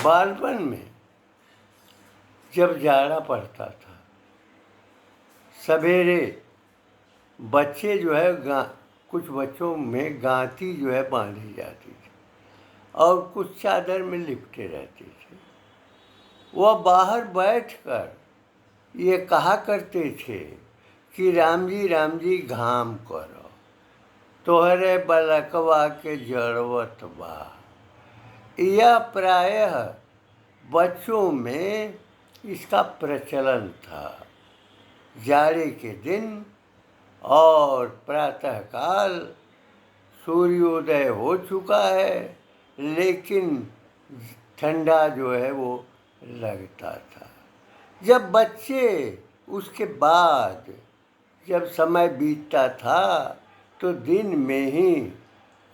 बालपन में जब जाड़ा पड़ता था, सवेरे बच्चे जो है कुछ बच्चों में गांती जो है बांधी जाती थी और कुछ चादर में लिपटे रहते थे। वह बाहर बैठकर ये कहा करते थे कि राम जी घाम करो, तोहरे बलकवा के जड़वत बा। यह प्रायः बच्चों में इसका प्रचलन था। जाड़े के दिन और प्रातःकाल सूर्योदय हो चुका है, लेकिन ठंडा जो है वो लगता था। जब बच्चे उसके बाद जब समय बीतता था तो दिन में ही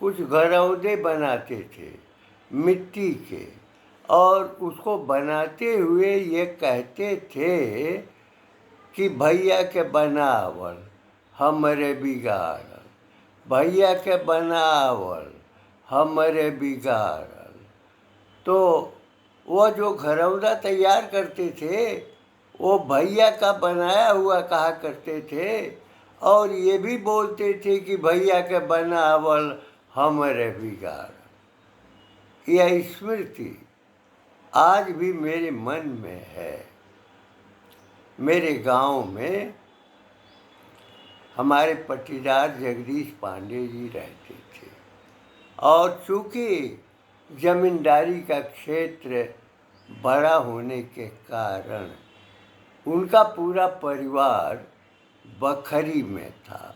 कुछ घरौंदे बनाते थे मिट्टी के, और उसको बनाते हुए ये कहते थे कि भैया के बनावल हमरे बिगाड़ल, भैया के बनावल हमरे बिगाड़ल। तो वो जो घरौंदा तैयार करते थे वो भैया का बनाया हुआ कहा करते थे, और ये भी बोलते थे कि भैया के बनावल हमरे बिगाड़ल। यह स्मृति आज भी मेरे मन में है। मेरे गांव में हमारे पट्टीदार जगदीश पांडे जी रहते थे, और चूँकि जमींदारी का क्षेत्र बड़ा होने के कारण उनका पूरा परिवार बखरी में था,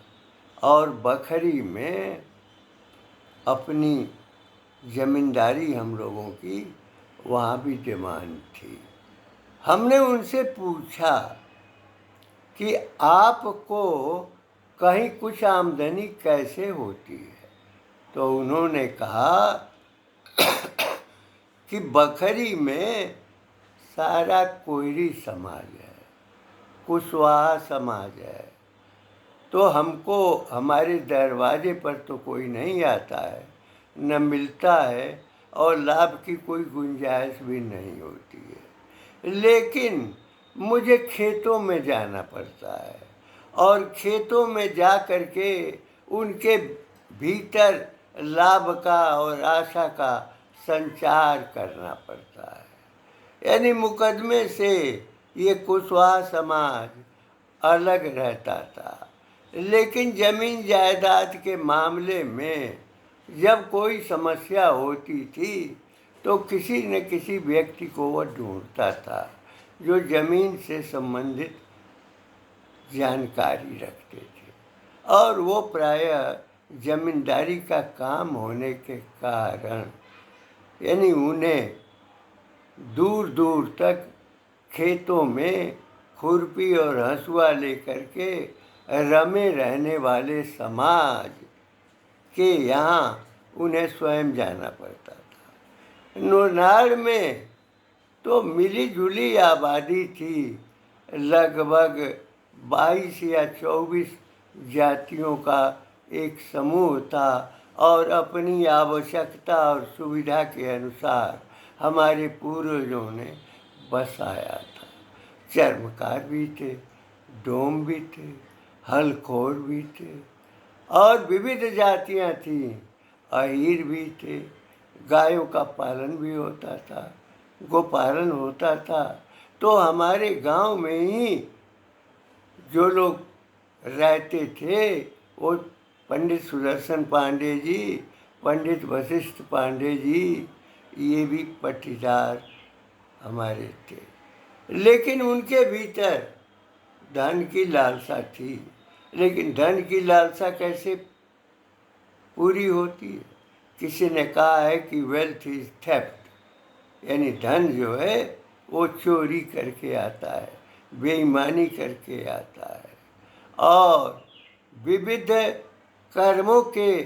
और बखरी में अपनी जमींदारी हम लोगों की वहाँ भी डिमांड थी। हमने उनसे पूछा कि आपको कहीं कुछ आमदनी कैसे होती है, तो उन्होंने कहा कि बखरी में सारा कोयरी समाज है, कुशवाहा समाज है, तो हमको हमारे दरवाजे पर तो कोई नहीं आता है, न मिलता है, और लाभ की कोई गुंजाइश भी नहीं होती है। लेकिन मुझे खेतों में जाना पड़ता है, और खेतों में जा कर के उनके भीतर लाभ का और आशा का संचार करना पड़ता है। यानी मुकदमे से ये कुशवाहा समाज अलग रहता था। लेकिन ज़मीन जायदाद के मामले में जब कोई समस्या होती थी तो किसी न किसी व्यक्ति को वह ढूंढता था जो ज़मीन से संबंधित जानकारी रखते थे, और वो प्रायः जमींदारी का काम होने के कारण यानी उन्हें दूर दूर तक खेतों में खुरपी और हंसुआ लेकर के रमे रहने वाले समाज के यहाँ उन्हें स्वयं जाना पड़ता था। नूरनार में तो मिली जुली आबादी थी, लगभग 22 या 24 जातियों का एक समूह था, और अपनी आवश्यकता और सुविधा के अनुसार हमारे पूर्वजों ने बसाया था। चर्मकार भी थे, डोम भी थे, हलखोर भी थे, और विविध जातियां थीं। अहीर भी थे, गायों का पालन भी होता था, गोपालन होता था। तो हमारे गांव में ही जो लोग रहते थे वो पंडित सुदर्शन पांडे जी, पंडित वशिष्ठ पांडे जी, ये भी पट्टीदार हमारे थे। लेकिन उनके भीतर धन की लालसा थी। लेकिन धन की लालसा कैसे पूरी होती है? किसी ने कहा है कि वेल्थ इज थेफ्ट, यानी धन जो है वो चोरी करके आता है, बेईमानी करके आता है, और विविध कर्मों के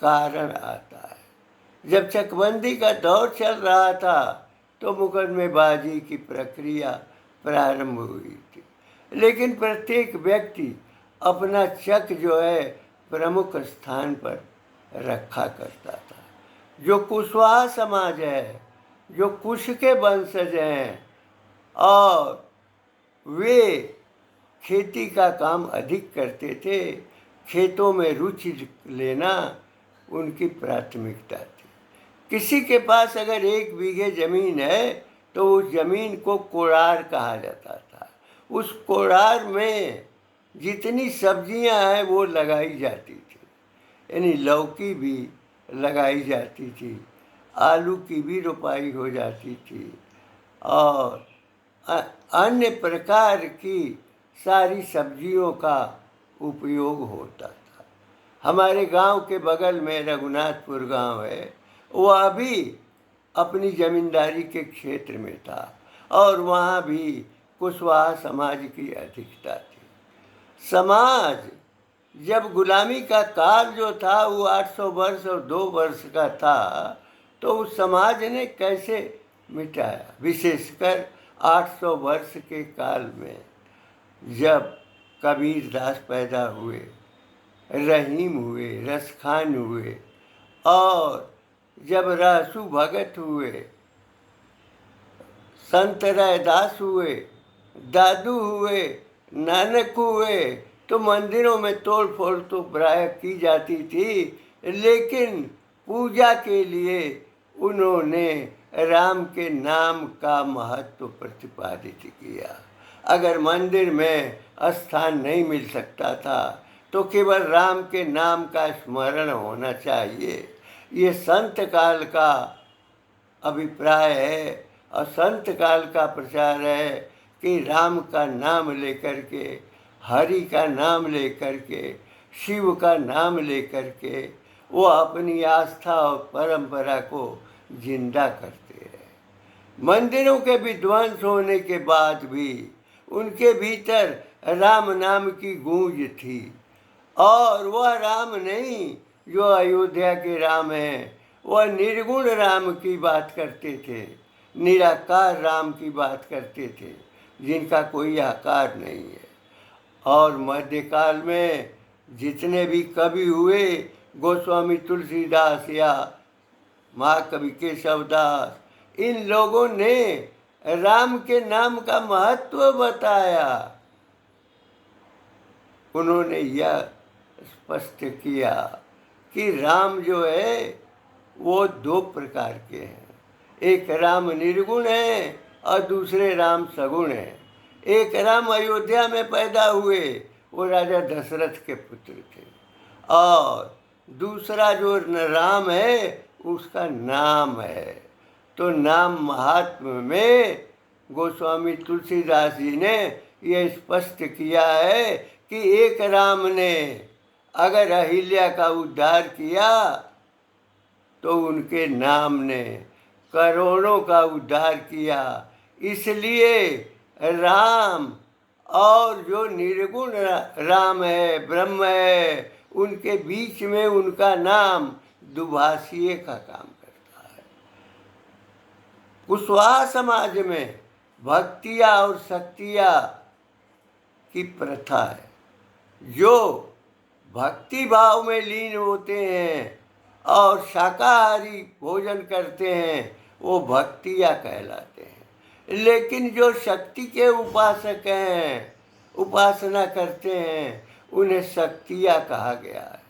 कारण आता है। जब चकबंदी का दौर चल रहा था तो मुकदमेबाजी की प्रक्रिया प्रारंभ हुई थी, लेकिन प्रत्येक व्यक्ति अपना चक जो है प्रमुख स्थान पर रखा करता था। जो कुशवाहा समाज है जो कुश के वंशज हैं और वे खेती का काम अधिक करते थे। खेतों में रुचि लेना उनकी प्राथमिकता थी। किसी के पास अगर 1 बीघे जमीन है तो उस जमीन को कोड़ार कहा जाता था। उस कोड़ार में जितनी सब्जियां हैं वो लगाई जाती थी, यानी लौकी भी लगाई जाती थी, आलू की भी रोपाई हो जाती थी और अन्य प्रकार की सारी सब्जियों का उपयोग होता था। हमारे गांव के बगल में रघुनाथपुर गांव है, वह भी अपनी जमींदारी के क्षेत्र में था और वहाँ भी कुशवाहा समाज की अधिकता थी। समाज जब गुलामी का काल जो था वो 800 वर्ष और 2 वर्ष का था, तो उस समाज ने कैसे मिटाया, विशेषकर 800 वर्ष के काल में जब कबीर दास पैदा हुए, रहीम हुए, रसखान हुए और जब रहसु भगत हुए, संत रैदास हुए, दादू हुए, नानक हुए, तो मंदिरों में तोड़ फोड़ तो प्राय की जाती थी, लेकिन पूजा के लिए उन्होंने राम के नाम का महत्व प्रतिपादित किया। अगर मंदिर में स्थान नहीं मिल सकता था तो केवल राम के नाम का स्मरण होना चाहिए। ये संत काल का अभिप्राय है और संत काल का प्रचार है कि राम का नाम लेकर के, हरि का नाम लेकर के, शिव का नाम लेकर के वो अपनी आस्था और परंपरा को जिंदा करते रहे। मंदिरों के विध्वंस होने के बाद भी उनके भीतर राम नाम की गूंज थी और वह राम नहीं जो अयोध्या के राम हैं, वह निर्गुण राम की बात करते थे, निराकार राम की बात करते थे, जिनका कोई आकार नहीं है। और मध्यकाल में जितने भी कवि हुए, गोस्वामी तुलसीदास या महाकवि केशवदास, इन लोगों ने राम के नाम का महत्व बताया। उन्होंने यह स्पष्ट किया कि राम जो है वो 2 प्रकार के हैं, एक राम निर्गुण है और दूसरे राम सगुण है। एक राम अयोध्या में पैदा हुए, वो राजा दशरथ के पुत्र थे, और दूसरा जो राम है उसका नाम है। तो नाम महात्म्य में गोस्वामी तुलसीदास जी ने यह स्पष्ट किया है कि एक राम ने अगर अहिल्या का उद्धार किया तो उनके नाम ने करोड़ों का उद्धार किया। इसलिए राम और जो निर्गुण राम है, ब्रह्म है, उनके बीच में उनका नाम दुभाषिए का काम करता है। कुशवाहा समाज में भक्तिया और शक्तिया की प्रथा है। जो भक्ति भाव में लीन होते हैं और शाकाहारी भोजन करते हैं वो भक्तिया कहलाते हैं, लेकिन जो शक्ति के उपासक हैं, उपासना करते हैं, उन्हें शक्तिया कहा गया है।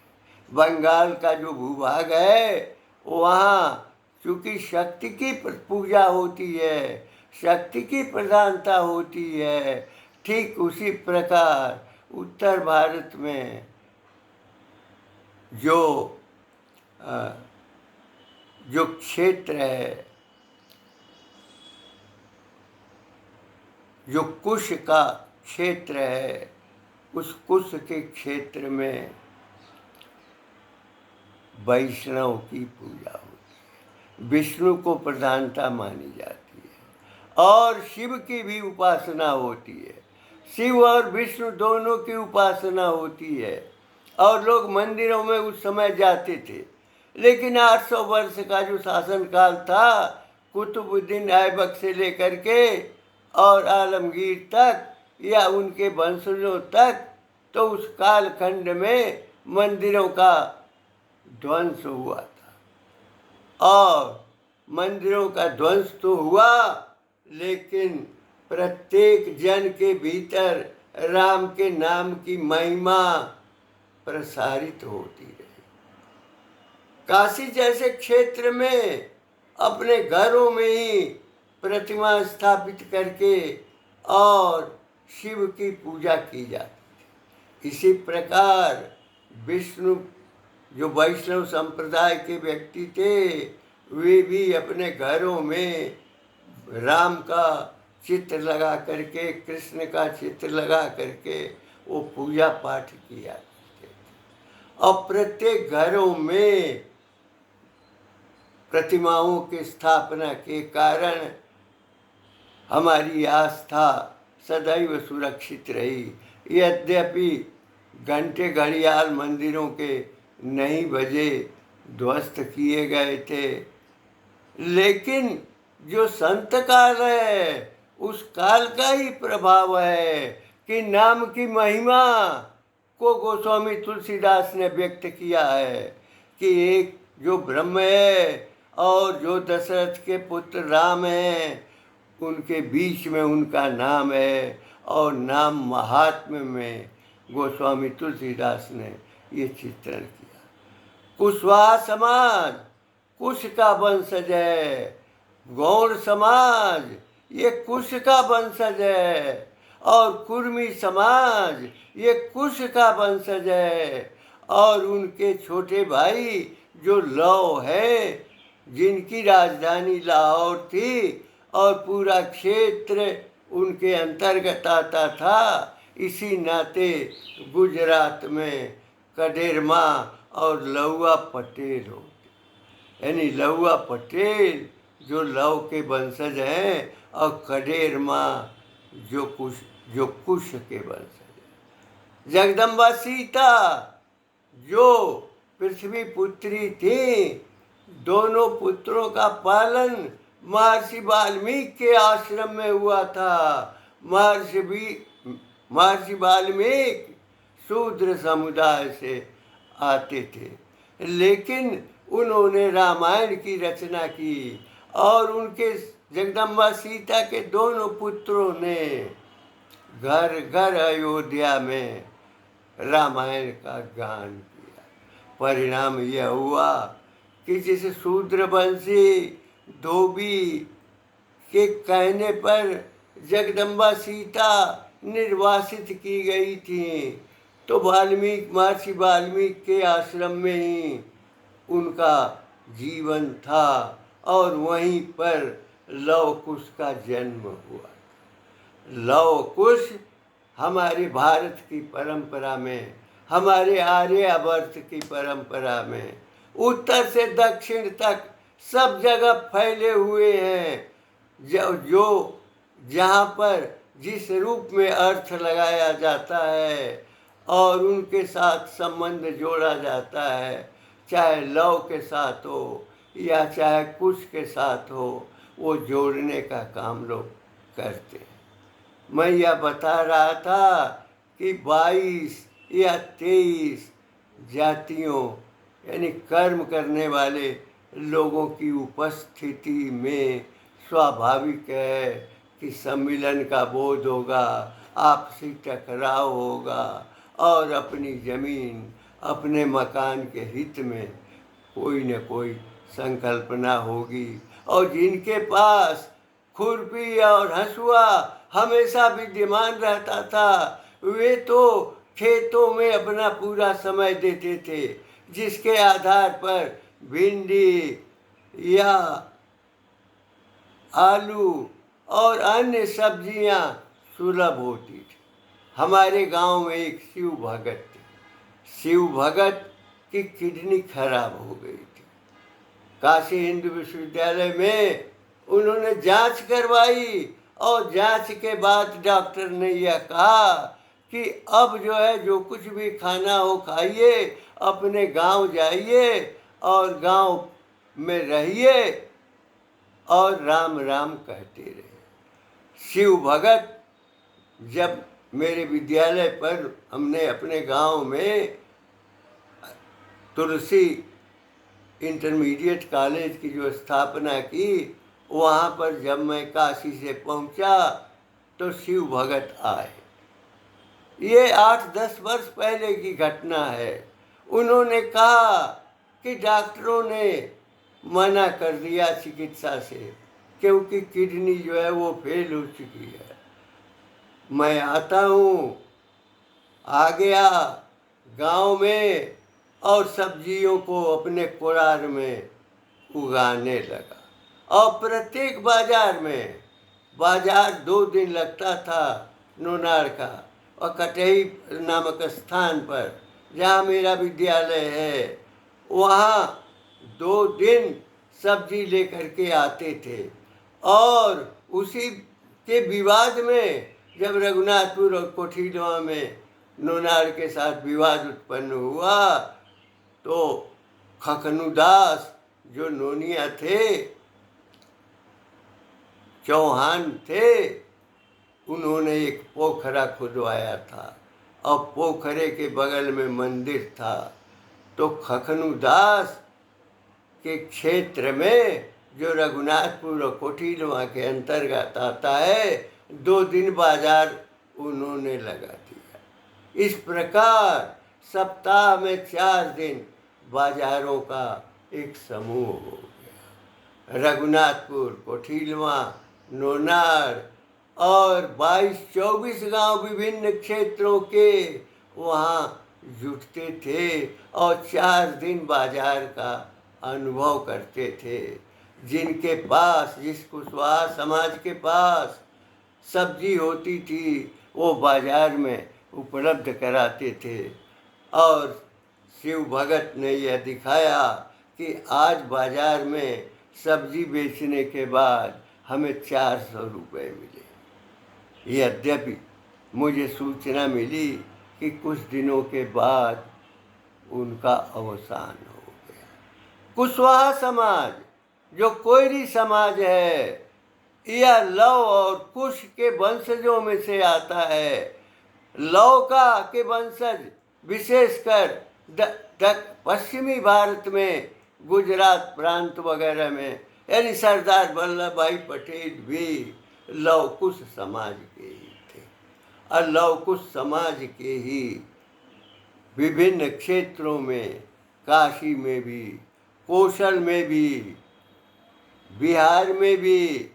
बंगाल का जो भूभाग है वहाँ चूँकि शक्ति की पूजा होती है, शक्ति की प्रधानता होती है, ठीक उसी प्रकार उत्तर भारत में जो क्षेत्र है, जो कुश का क्षेत्र है, उस कुश के क्षेत्र में वैष्णव की पूजा होती है, विष्णु को प्रधानता मानी जाती है और शिव की भी उपासना होती है। शिव और विष्णु दोनों की उपासना होती है और लोग मंदिरों में उस समय जाते थे। लेकिन 800 वर्ष का जो शासन काल था, कुतुबुद्दीन ऐबक से लेकर के और आलमगीर तक या उनके वंशजों तक, तो उस कालखंड में मंदिरों का ध्वंस हुआ था और मंदिरों का ध्वंस तो हुआ, लेकिन प्रत्येक जन के भीतर राम के नाम की महिमा प्रसारित होती रही। काशी जैसे क्षेत्र में अपने घरों में ही प्रतिमा स्थापित करके और शिव की पूजा की जाती। इसी प्रकार विष्णु जो वैष्णव संप्रदाय के व्यक्ति थे, वे भी अपने घरों में राम का चित्र लगा करके, कृष्ण का चित्र लगा करके वो पूजा पाठ किया करते थे। और प्रत्येक घरों में प्रतिमाओं की स्थापना के कारण हमारी आस्था सदैव सुरक्षित रही। यद्यपि घंटे घड़ियाल मंदिरों के नहीं बजे, ध्वस्त किए गए थे, लेकिन जो संत काल है उस काल का ही प्रभाव है कि नाम की महिमा को गोस्वामी तुलसीदास ने व्यक्त किया है कि एक जो ब्रह्म है और जो दशरथ के पुत्र राम हैं, उनके बीच में उनका नाम है। और नाम महात्म्य में गोस्वामी तुलसीदास ने ये चित्रण किया। कुशवाहा समाज कुश का वंशज है, गौड़ समाज ये कुश का वंशज है, और कुर्मी समाज ये कुश का वंशज है। और उनके छोटे भाई जो लौ है, जिनकी राजधानी लाहौर थी और पूरा क्षेत्र उनके अंतर्गत आता था, इसी नाते गुजरात में कडेरमा और लौआ पटेल होते। यानी लौआ पटेल जो लौ के वंशज हैं और कडेरमा जो कुश के वंशज हैं। जगदम्बा सीता जो पृथ्वी पुत्री थी, दोनों पुत्रों का पालन महर्षि वाल्मीकि के आश्रम में हुआ था। महर्षि वाल्मीकि शूद्र समुदाय से आते थे, लेकिन उन्होंने रामायण की रचना की और उनके जगदम्बा सीता के दोनों पुत्रों ने घर घर अयोध्या में रामायण का गान किया। परिणाम यह हुआ कि जिस शूद्रवंशी धोबी के कहने पर जगदम्बा सीता निर्वासित की गई थी, तो महर्षि वाल्मीकि के आश्रम में ही उनका जीवन था और वहीं पर लव कुश का जन्म हुआ। लव कुश हमारे भारत की परंपरा में, हमारे आर्यावर्त की परंपरा में उत्तर से दक्षिण तक सब जगह फैले हुए हैं। जो जहाँ पर जिस रूप में अर्थ लगाया जाता है और उनके साथ संबंध जोड़ा जाता है, चाहे लव के साथ हो या चाहे कुश के साथ हो, वो जोड़ने का काम लोग करते हैं। मैं यह बता रहा था कि 22 या 23 जातियों यानी कर्म करने वाले लोगों की उपस्थिति में स्वाभाविक है कि सम्मिलन का बोध होगा, आपसी टकराव होगा और अपनी ज़मीन, अपने मकान के हित में कोई न कोई संकल्पना होगी। और जिनके पास खुरपी और हंसुआ हमेशा विद्यमान रहता था, वे तो खेतों में अपना पूरा समय देते थे, जिसके आधार पर भिंडी या आलू और अन्य सब्जियां सुलभ होती थी। हमारे गांव में एक शिव भगत थे। शिव भगत की किडनी खराब हो गई थी। काशी हिंदू विश्वविद्यालय में उन्होंने जांच करवाई और जांच के बाद डॉक्टर ने यह कहा कि अब जो है जो कुछ भी खाना हो खाइए, अपने गांव जाइए और गांव में रहिए और राम राम कहते रहे। शिव भगत जब मेरे विद्यालय पर हमने अपने गांव में तुलसी इंटरमीडिएट कॉलेज की जो स्थापना की, वहाँ पर जब मैं काशी से पहुँचा तो शिव भगत आए। ये 8-10 वर्ष पहले की घटना है। उन्होंने कहा कि डॉक्टरों ने मना कर दिया चिकित्सा से, क्योंकि किडनी जो है वो फेल हो चुकी है। मैं आता हूँ, आ गया गांव में और सब्जियों को अपने कुड़ार में उगाने लगा। और प्रत्येक बाजार 2 दिन लगता था नूनार का, और कटही नामक स्थान पर जहाँ मेरा विद्यालय है, वहाँ 2 दिन सब्जी लेकर के आते थे। और उसी के विवाद में जब रघुनाथपुर और कोठीलवा में नूनार के साथ विवाद उत्पन्न हुआ, तो खखनुदास जो नोनिया थे, चौहान थे, उन्होंने एक पोखरा खुदवाया था और पोखरे के बगल में मंदिर था। तो खखनुदास के क्षेत्र में, जो रघुनाथपुर और कोठीलवा के अंतर्गत आता है, 2 दिन बाजार उन्होंने लगा दिया। इस प्रकार सप्ताह में 4 दिन बाजारों का एक समूह हो गया। रघुनाथपुर, कोठीलवा, नूनार और 22-24 गांव विभिन्न क्षेत्रों के वहाँ जुटते थे और 4 दिन बाजार का अनुभव करते थे। जिनके पास, जिस कुशवाहा समाज के पास सब्जी होती थी, वो बाजार में उपलब्ध कराते थे। और शिव भगत ने यह दिखाया कि आज बाजार में सब्जी बेचने के बाद हमें 400 रुपये मिले। यद्यपि मुझे सूचना मिली कि कुछ दिनों के बाद उनका अवसान हो गया। कुशवाहा समाज, जो कोयरी समाज है, यह लव और कुश के वंशजों में से आता है। लौका के वंशज विशेषकर पश्चिमी भारत में, गुजरात प्रांत वगैरह में, यानी सरदार वल्लभ भाई पटेल भी लवकुश समाज के ही थे। और लवकुश समाज के ही विभिन्न क्षेत्रों में, काशी में भी, कौशल में भी, बिहार में भी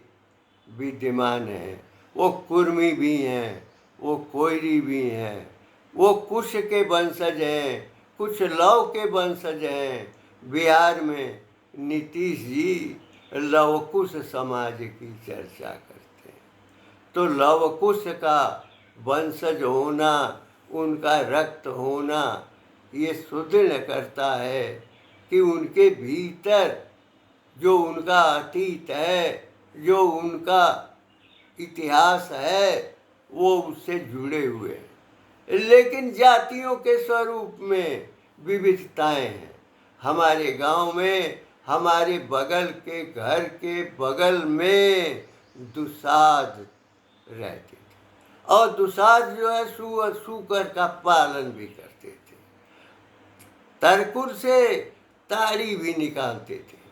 विद्यमान है। वो कुर्मी भी हैं, वो कोयरी भी हैं, वो कुश के वंशज हैं, कुछ लव के वंशज हैं। बिहार में नीतीश जी लवकुश समाज की चर्चा करते हैं। तो लवकुश का वंशज होना, उनका रक्त होना, ये सुदृढ़ करता है कि उनके भीतर जो उनका अतीत है, जो उनका इतिहास है, वो उससे जुड़े हुए हैं। लेकिन जातियों के स्वरूप में विविधताएं हैं। हमारे गांव में, हमारे बगल के घर के बगल में दुसाध रहते थे, और दुसाध जो है सूकर का पालन भी करते थे। तरकुल से ताड़ी भी निकालते थे,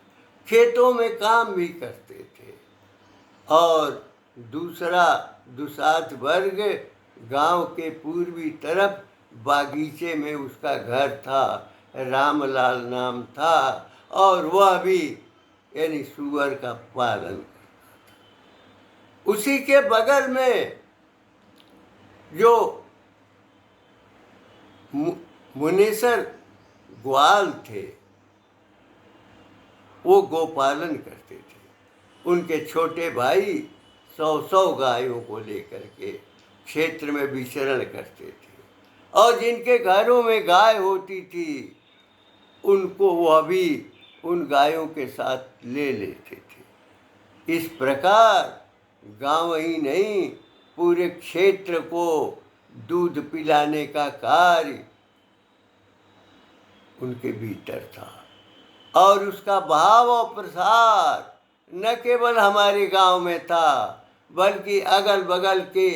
खेतों में काम भी करते थे। और दूसरा दुसाध वर्ग गांव के पूर्वी तरफ बागीचे में उसका घर था, रामलाल नाम था, और वह भी यानी सुअर का पालन करता था। उसी के बगल में जो मुनीसर ग्वाल थे, वो गोपालन करते थे। उनके छोटे भाई 100 गायों को लेकर के क्षेत्र में विचरण करते थे, और जिनके घरों में गाय होती थी, उनको वह भी उन गायों के साथ ले लेते थे। इस प्रकार गांव ही नहीं, पूरे क्षेत्र को दूध पिलाने का कार्य उनके भीतर था। और उसका भाव और प्रसार न केवल हमारे गांव में था, बल्कि अगल बगल के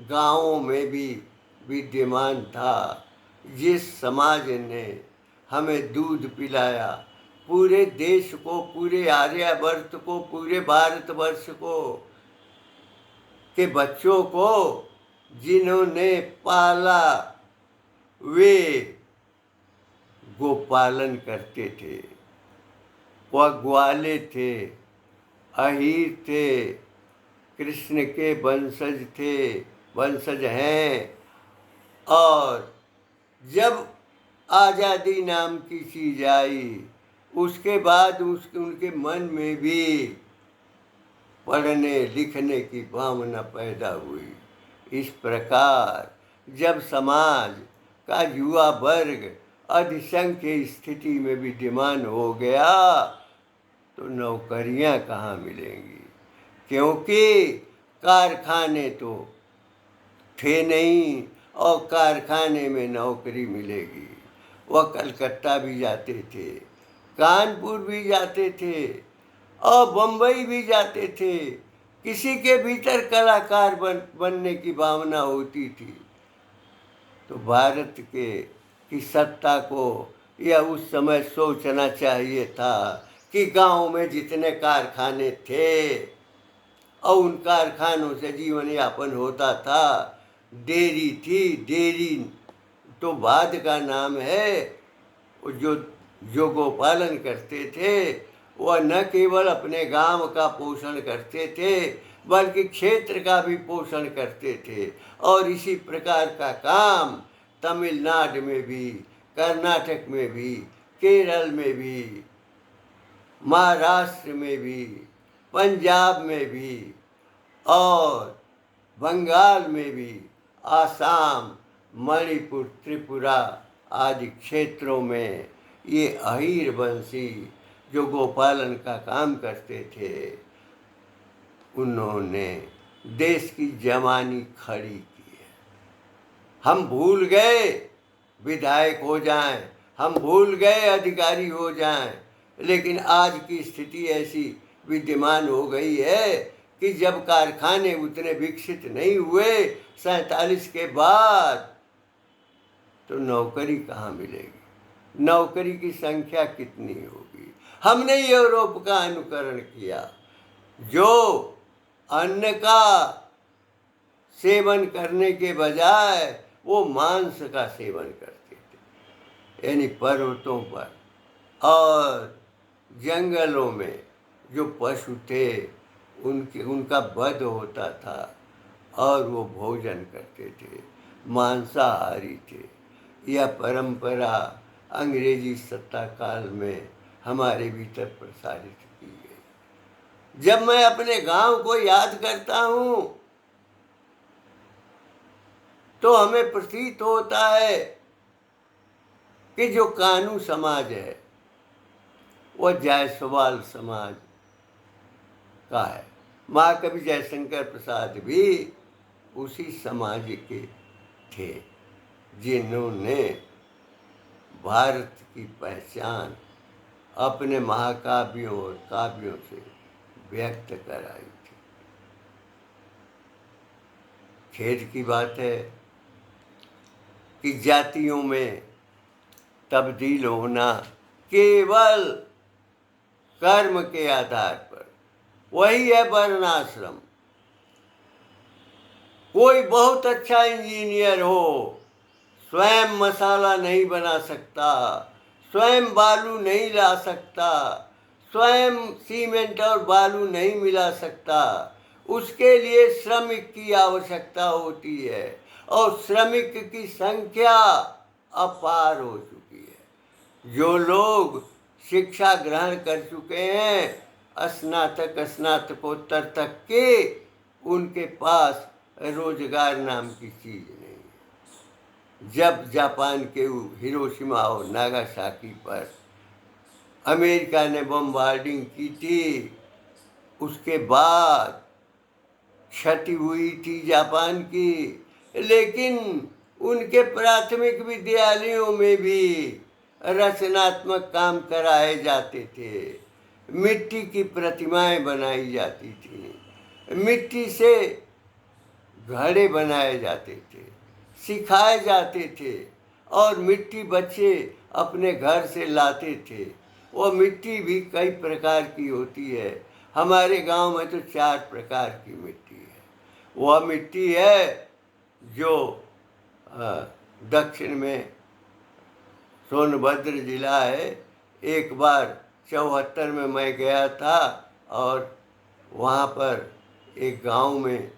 गांवों में भी विद्यमान था। जिस समाज ने हमें दूध पिलाया, पूरे देश को, पूरे आर्यावर्त को, पूरे भारतवर्ष को के बच्चों को जिन्होंने पाला वे गोपालन करते थे, वह ग्वाले थे, अहीर थे, कृष्ण के वंशज थे, वंशज हैं। और जब आज़ादी नाम की चीज़ आई उसके बाद उनके मन में भी पढ़ने लिखने की भावना पैदा हुई। इस प्रकार जब समाज का युवा वर्ग अधिसंख्य स्थिति में विद्यमान हो गया तो नौकरियां कहाँ मिलेंगी, क्योंकि कारखाने तो थे नहीं और कारखाने में नौकरी मिलेगी। वह कलकत्ता भी जाते थे, कानपुर भी जाते थे और बम्बई भी जाते थे। किसी के भीतर कलाकार बनने की भावना होती थी तो भारत की सत्ता को यह उस समय सोचना चाहिए था कि गांव में जितने कारखाने थे और उन कारखानों से जीवन यापन होता था। डेयरी थी, डेयरी तो बाद का नाम है। जो गोपालन करते थे वह न केवल अपने गांव का पोषण करते थे बल्कि क्षेत्र का भी पोषण करते थे। और इसी प्रकार का काम तमिलनाडु में भी, कर्नाटक में भी, केरल में भी, महाराष्ट्र में भी, पंजाब में भी और बंगाल में भी, आसाम, मणिपुर, त्रिपुरा आदि क्षेत्रों में ये अहीर वंशी जो गोपालन का काम करते थे उन्होंने देश की जवानी खड़ी की है। हम भूल गए विधायक हो जाएं, हम भूल गए अधिकारी हो जाएं, लेकिन आज की स्थिति ऐसी विद्यमान हो गई है कि जब कारखाने उतने विकसित नहीं हुए 47 के बाद तो नौकरी कहाँ मिलेगी, नौकरी की संख्या कितनी होगी। हमने यूरोप का अनुकरण किया जो अन्न का सेवन करने के बजाय वो मांस का सेवन करते थे, यानी पर्वतों पर और जंगलों में जो पशु थे उनका वध होता था और वो भोजन करते थे, मांसाहारी थे। यह परंपरा अंग्रेजी सत्ता काल में हमारे भीतर प्रसारित की गई। जब मैं अपने गांव को याद करता हूँ तो हमें प्रतीत होता है कि जो कानू समाज है वह जायसवाल समाज का है। महाकवि जयशंकर प्रसाद भी उसी समाज के थे जिन्होंने भारत की पहचान अपने महाकाव्यों और काव्यों से व्यक्त कराई थी। खेद की बात है कि जातियों में तब्दील होना केवल कर्म के आधार पर, वही है वर्णाश्रम। कोई बहुत अच्छा इंजीनियर हो, स्वयं मसाला नहीं बना सकता, स्वयं बालू नहीं ला सकता, स्वयं सीमेंट और बालू नहीं मिला सकता। उसके लिए श्रमिक की आवश्यकता होती है और श्रमिक की संख्या अपार हो चुकी है। जो लोग शिक्षा ग्रहण कर चुके हैं स्नातक स्नातकोत्तर तक के, उनके पास रोजगार नाम की चीज नहीं है। जब जापान के हिरोशिमा और नागासाकी पर अमेरिका ने बमबार्डिंग की थी उसके बाद क्षति हुई थी जापान की, लेकिन उनके प्राथमिक विद्यालयों में भी रचनात्मक काम कराए जाते थे। मिट्टी की प्रतिमाएं बनाई जाती थी, मिट्टी से घड़े बनाए जाते थे, सिखाए जाते थे और मिट्टी बच्चे अपने घर से लाते थे वो मिट्टी भी कई प्रकार की होती है। हमारे गांव में तो 4 प्रकार की मिट्टी है। वह मिट्टी है जो दक्षिण में सोनभद्र जिला है। एक बार 74 में मैं गया था और वहाँ पर एक गांव में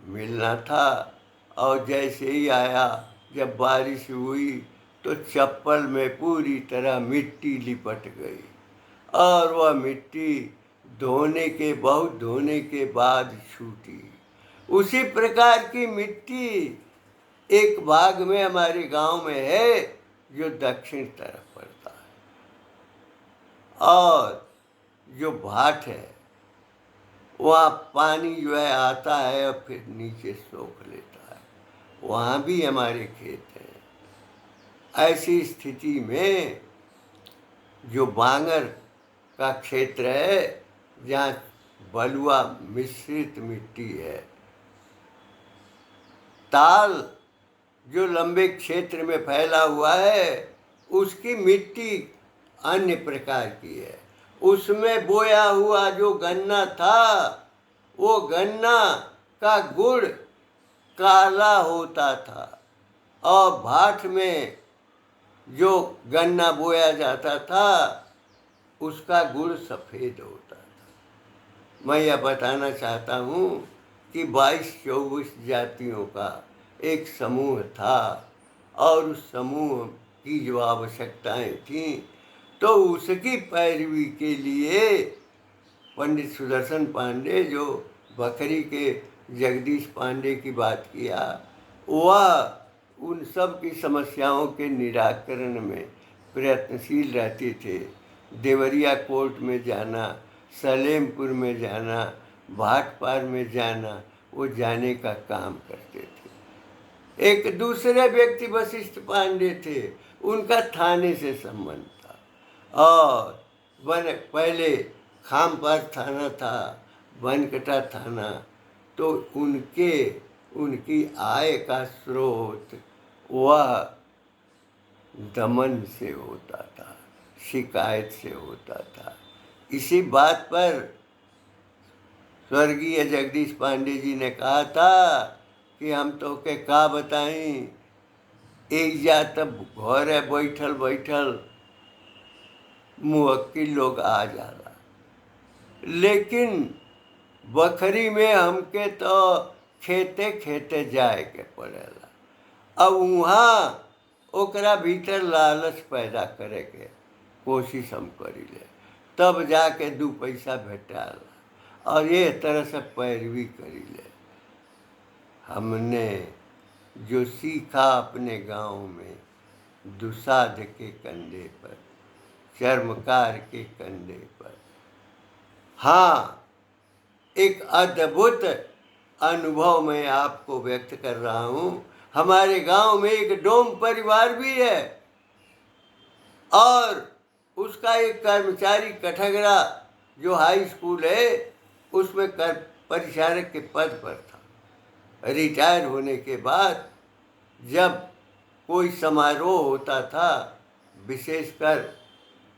मिलना था, और जैसे ही आया, जब बारिश हुई तो चप्पल में पूरी तरह मिट्टी लिपट गई, और वह मिट्टी बहुत धोने के बाद छूटी। उसी प्रकार की मिट्टी एक भाग में हमारे गांव में है जो दक्षिण तरफ पड़ता है, और जो भाट है वहाँ पानी जो है आता है और फिर नीचे सोख लेता है। वहाँ भी हमारे खेत हैं। ऐसी स्थिति में जो बांगर का क्षेत्र है, जहाँ बलुआ मिश्रित मिट्टी है, ताल जो लंबे क्षेत्र में फैला हुआ है, उसकी मिट्टी अन्य प्रकार की है। उसमें बोया हुआ जो गन्ना था, वो गन्ना का गुड़ काला होता था, और भाट में जो गन्ना बोया जाता था उसका गुड़ सफ़ेद होता था। मैं यह बताना चाहता हूँ कि 22-24 जातियों का एक समूह था, और उस समूह की जो आवश्यकताएं थीं, तो उसकी पैरवी के लिए पंडित सुदर्शन पांडे, जो बखरी के जगदीश पांडे की बात किया, वह उन सब की समस्याओं के निराकरण में प्रयत्नशील रहते थे। देवरिया कोर्ट में जाना, सलेमपुर में जाना, भाटपार में जाना, वो जाने का काम करते थे। एक दूसरे व्यक्ति वशिष्ठ पांडे थे, उनका थाने से संबंध था, और पहले खामपार थाना था, बनकटा थाना, तो उनकी आय का स्रोत वह दमन से होता था, शिकायत से होता था। इसी बात पर स्वर्गीय जगदीश पांडे जी ने कहा था कि हम तो के का बताई, एक जा तब घर है बैठल बैठल मुवक्किल लोग आ जाला, लेकिन बखरी में हमके तो खेते खेते जाए के पड़ेला। अब वहाँ ओकरा भीतर लालच पैदा करे के कोशिश हम करीले, तब जाके 2 पैसा भेटाला, और ये तरह से पैरवी करीले। हमने जो सीखा अपने गांव में, दुसाध के कंधे पर, चर्मकार के कंधे पर, हाँ, एक अद्भुत अनुभव मैं आपको व्यक्त कर रहा हूँ। हमारे गांव में एक डोम परिवार भी है, और उसका एक कर्मचारी कठगरा जो हाई स्कूल है उसमें परिचारक के पद पर था। रिटायर होने के बाद जब कोई समारोह होता था, विशेषकर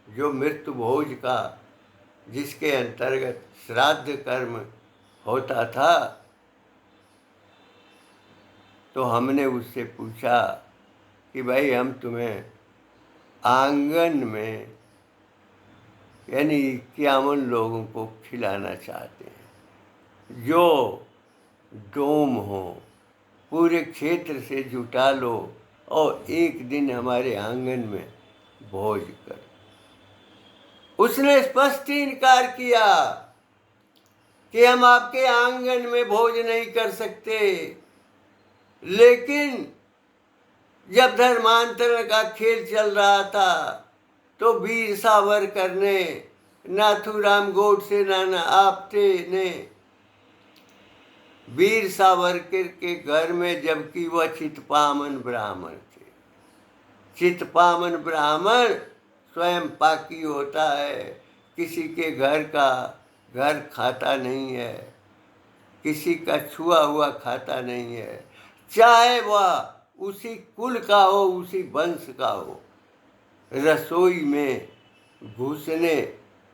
जो मृत्यु भोज का, जिसके अंतर्गत श्राद्ध कर्म होता था, तो हमने उससे पूछा कि भाई हम तुम्हें आंगन में यानी 51 लोगों को खिलाना चाहते हैं, जो डोम हो, पूरे क्षेत्र से जुटा लो और एक दिन हमारे आंगन में भोज कर। उसने स्पष्ट इनकार किया कि हम आपके आंगन में भोज नहीं कर सकते, लेकिन जब धर्मांतरण का खेल चल रहा था तो वीर सावरकर ने, नाथूराम गोडसे, नाना आप्टे ने वीर सावरकर के घर में, जबकि वह चितपामन ब्राह्मण थे, चितपामन ब्राह्मण स्वयं पाकी होता है, किसी के घर खाता नहीं है, किसी का छुआ हुआ खाता नहीं है, चाहे वह उसी कुल का हो, उसी वंश का हो। रसोई में घुसने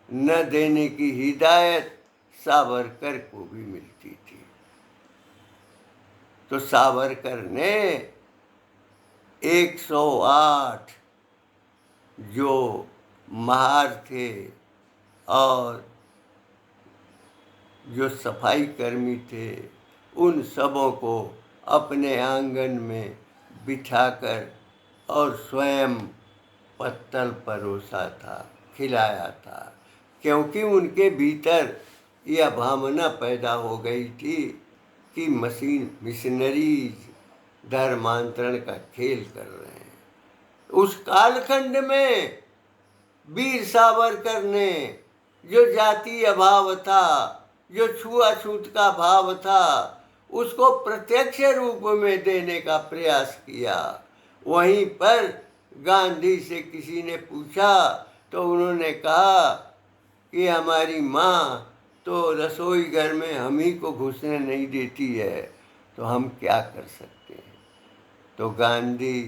न देने की हिदायत सावरकर को भी मिलती थी। तो सावरकर ने 108 जो महार थे और जो सफाई कर्मी थे, उन सबों को अपने आंगन में बिठाकर और स्वयं पत्तल परोसा था, खिलाया था, क्योंकि उनके भीतर यह भावना पैदा हो गई थी कि मिशनरीज धर्मांतरण का खेल कर रहे हैं। उस कालखंड में वीर सावरकर ने जो जातीय भाव था, जो छुआछूत का भाव था, उसको प्रत्यक्ष रूप में देने का प्रयास किया। वहीं पर गांधी से किसी ने पूछा तो उन्होंने कहा कि हमारी माँ तो रसोई घर में हम ही को घुसने नहीं देती है, तो हम क्या कर सकते हैं। तो गांधी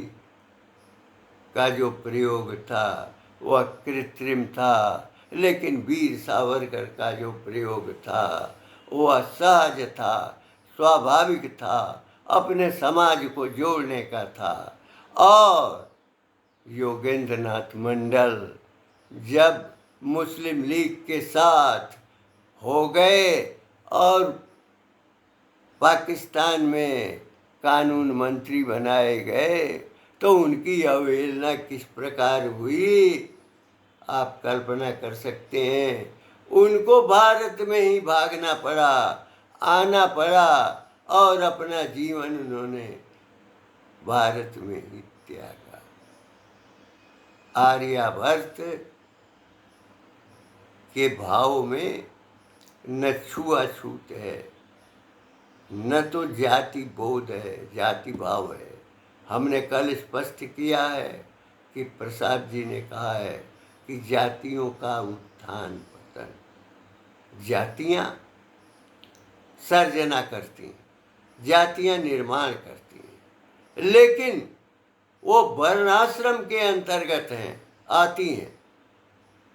का जो प्रयोग था वह कृत्रिम था, लेकिन वीर सावरकर का जो प्रयोग था वह सहज था, स्वाभाविक था, अपने समाज को जोड़ने का था। और योगेंद्र नाथ मंडल जब मुस्लिम लीग के साथ हो गए और पाकिस्तान में कानून मंत्री बनाए गए, तो उनकी अवहेलना किस प्रकार हुई आप कल्पना कर सकते हैं। उनको भारत में ही भागना पड़ा, आना पड़ा और अपना जीवन उन्होंने भारत में ही त्यागा। आर्यभट्ट के भाव में न छुआछूत है, न तो जाति बोध है, जाति भाव है। हमने कल स्पष्ट किया है कि प्रसाद जी ने कहा है कि जातियों का उत्थान पतन, जातियाँ सर्जना करती हैं, जातियाँ निर्माण करती हैं, लेकिन वो वर्णाश्रम के अंतर्गत हैं, आती हैं।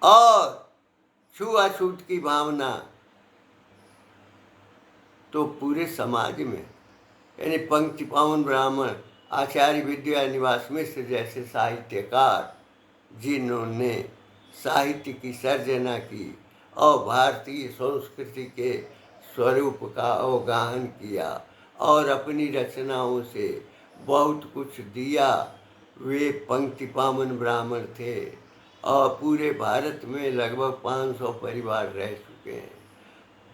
और छुआछूत की भावना तो पूरे समाज में, यानी पंक्ति पावन ब्राह्मण, आचार्य विद्यानिवास मिश्र जैसे साहित्यकार जिन्होंने साहित्य की सर्जना की और भारतीय संस्कृति के स्वरूप का अवगाहन किया और अपनी रचनाओं से बहुत कुछ दिया, वे पंक्ति पावन ब्राह्मण थे। और पूरे भारत में लगभग 500 परिवार रह चुके हैं।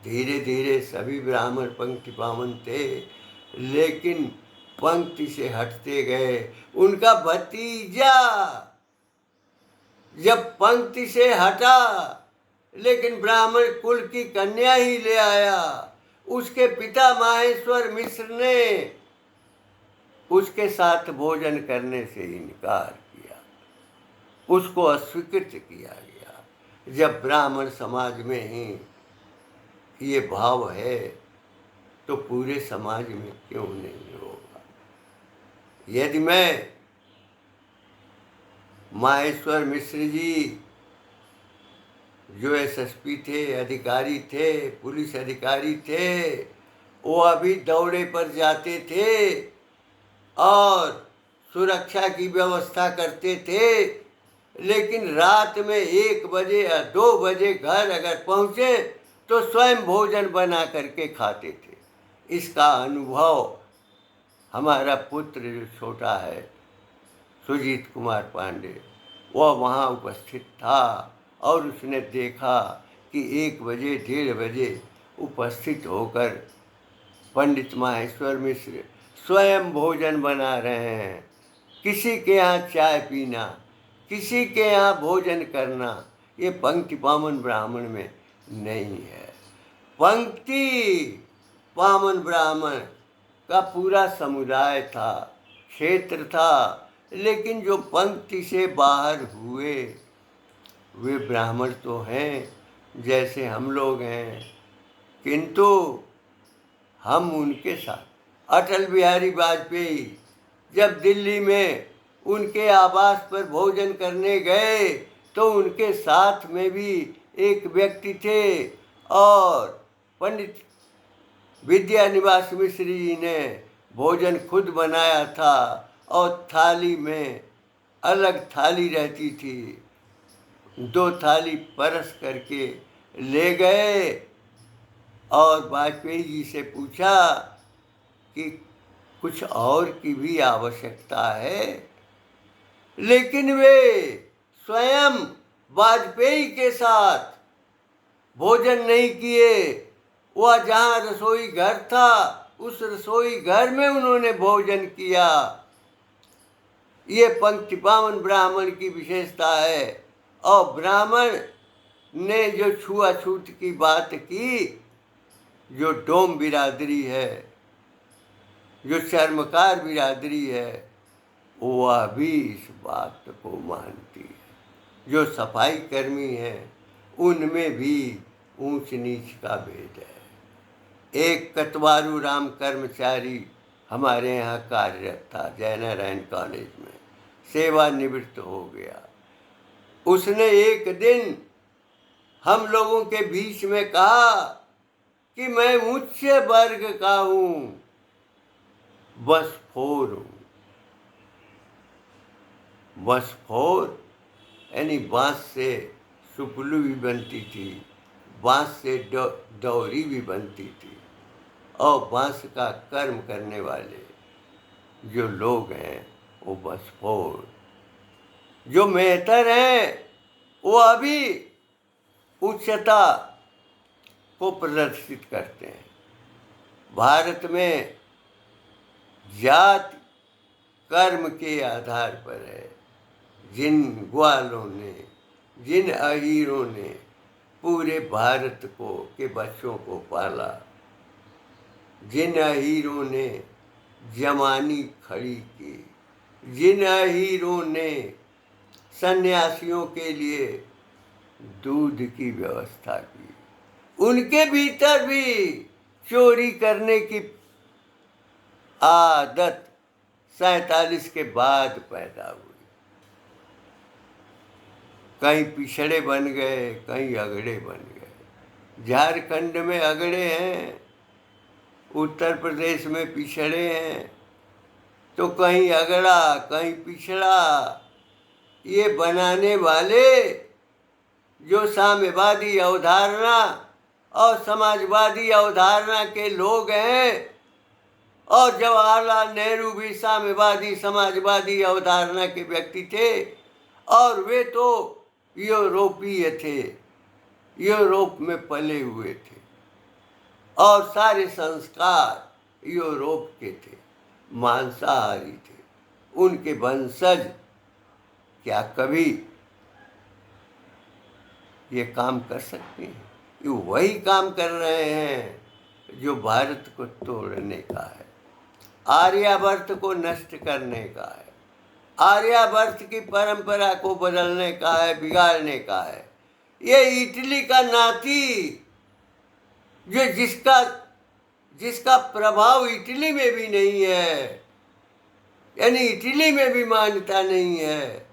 धीरे धीरे सभी ब्राह्मण पंक्ति पावन थे, लेकिन पंक्ति से हटते गए। उनका भतीजा जब पंक्ति से हटा, लेकिन ब्राह्मण कुल की कन्या ही ले आया, उसके पिता माहेश्वर मिश्र ने उसके साथ भोजन करने से इनकार किया, उसको अस्वीकृत किया गया। जब ब्राह्मण समाज में ही ये भाव है तो पूरे समाज में क्यों नहीं होगा। यदि मैं माहेश्वर मिश्र जी जो एसएसपी थे, अधिकारी थे, पुलिस अधिकारी थे, वो अभी दौरे पर जाते थे और सुरक्षा की व्यवस्था करते थे, लेकिन रात में 1 बजे या 2 बजे घर अगर पहुँचे तो स्वयं भोजन बना करके खाते थे। इसका अनुभव हमारा पुत्र जो छोटा है सुजीत कुमार पांडे, वह वहाँ उपस्थित था और उसने देखा कि 1 बजे 1:30 बजे उपस्थित होकर पंडित माहेश्वर मिश्र स्वयं भोजन बना रहे हैं। किसी के यहाँ चाय पीना, किसी के यहाँ भोजन करना, ये पंक्ति पावन ब्राह्मण में नहीं है। पंक्ति पावन ब्राह्मण का पूरा समुदाय था, क्षेत्र था, लेकिन जो पंक्ति से बाहर हुए वे ब्राह्मण तो हैं जैसे हम लोग हैं, किंतु हम उनके साथ। अटल बिहारी वाजपेयी जब दिल्ली में उनके आवास पर भोजन करने गए तो उनके साथ में भी एक व्यक्ति थे और पंडित विद्यानिवास मिश्र जी ने भोजन खुद बनाया था और थाली में अलग थाली रहती थी, 2 थाली परस करके ले गए और वाजपेयी जी से पूछा कि कुछ और की भी आवश्यकता है, लेकिन वे स्वयं वाजपेयी के साथ भोजन नहीं किए। वह जहाँ रसोई घर था उस रसोई घर में उन्होंने भोजन किया। ये पंक्ति पावन ब्राह्मण की विशेषता है। और ब्राह्मण ने जो छुआछूत की बात की, जो डोम बिरादरी है, जो चर्मकार बिरादरी है, वह भी इस बात को मानती है। जो सफाई कर्मी हैं उनमें भी ऊंच नीच का भेद है। एक कतवारू राम कर्मचारी हमारे यहाँ कार्यरत था जयनारायण कॉलेज में, सेवानिवृत्त हो गया। उसने एक दिन हम लोगों के बीच में कहा कि मैं उच्च वर्ग का हूँ, बसफोर हूँ। बसफोर यानी बांस से सुपलू भी बनती थी, बांस से दौरी भी बनती थी, और बांस का कर्म करने वाले जो लोग हैं वो बसफोर। जो मेहतर हैं वो अभी उच्चता को प्रदर्शित करते हैं। भारत में जाति कर्म के आधार पर है। जिन ग्वालों ने, जिन अहीरों ने पूरे भारत को के बच्चों को पाला, जिन अहीरों ने जमानी खड़ी की, जिन अहीरों ने सन्यासियों के लिए दूध की व्यवस्था की, उनके भीतर भी चोरी करने की आदत 47 के बाद पैदा हुई। कहीं पिछड़े बन गए, कहीं अगड़े बन गए। झारखंड में अगड़े हैं, उत्तर प्रदेश में पिछड़े हैं, तो कहीं अगड़ा कहीं पिछड़ा। ये बनाने वाले जो साम्यवादी अवधारणा और समाजवादी अवधारणा के लोग हैं, और जवाहरलाल नेहरू भी साम्यवादी समाजवादी अवधारणा के व्यक्ति थे, और वे तो यूरोपीय थे, यूरोप में पले हुए थे, और सारे संस्कार यूरोप के थे, मांसाहारी थे। उनके वंशज क्या कभी ये काम कर सकते हैं? ये वही काम कर रहे हैं जो भारत को तोड़ने का है, आर्यावर्त को नष्ट करने का है, आर्यावर्त की परंपरा को बदलने का है, बिगाड़ने का है। ये इटली का नाती, जो जिसका प्रभाव इटली में भी नहीं है, यानी इटली में भी मान्यता नहीं है,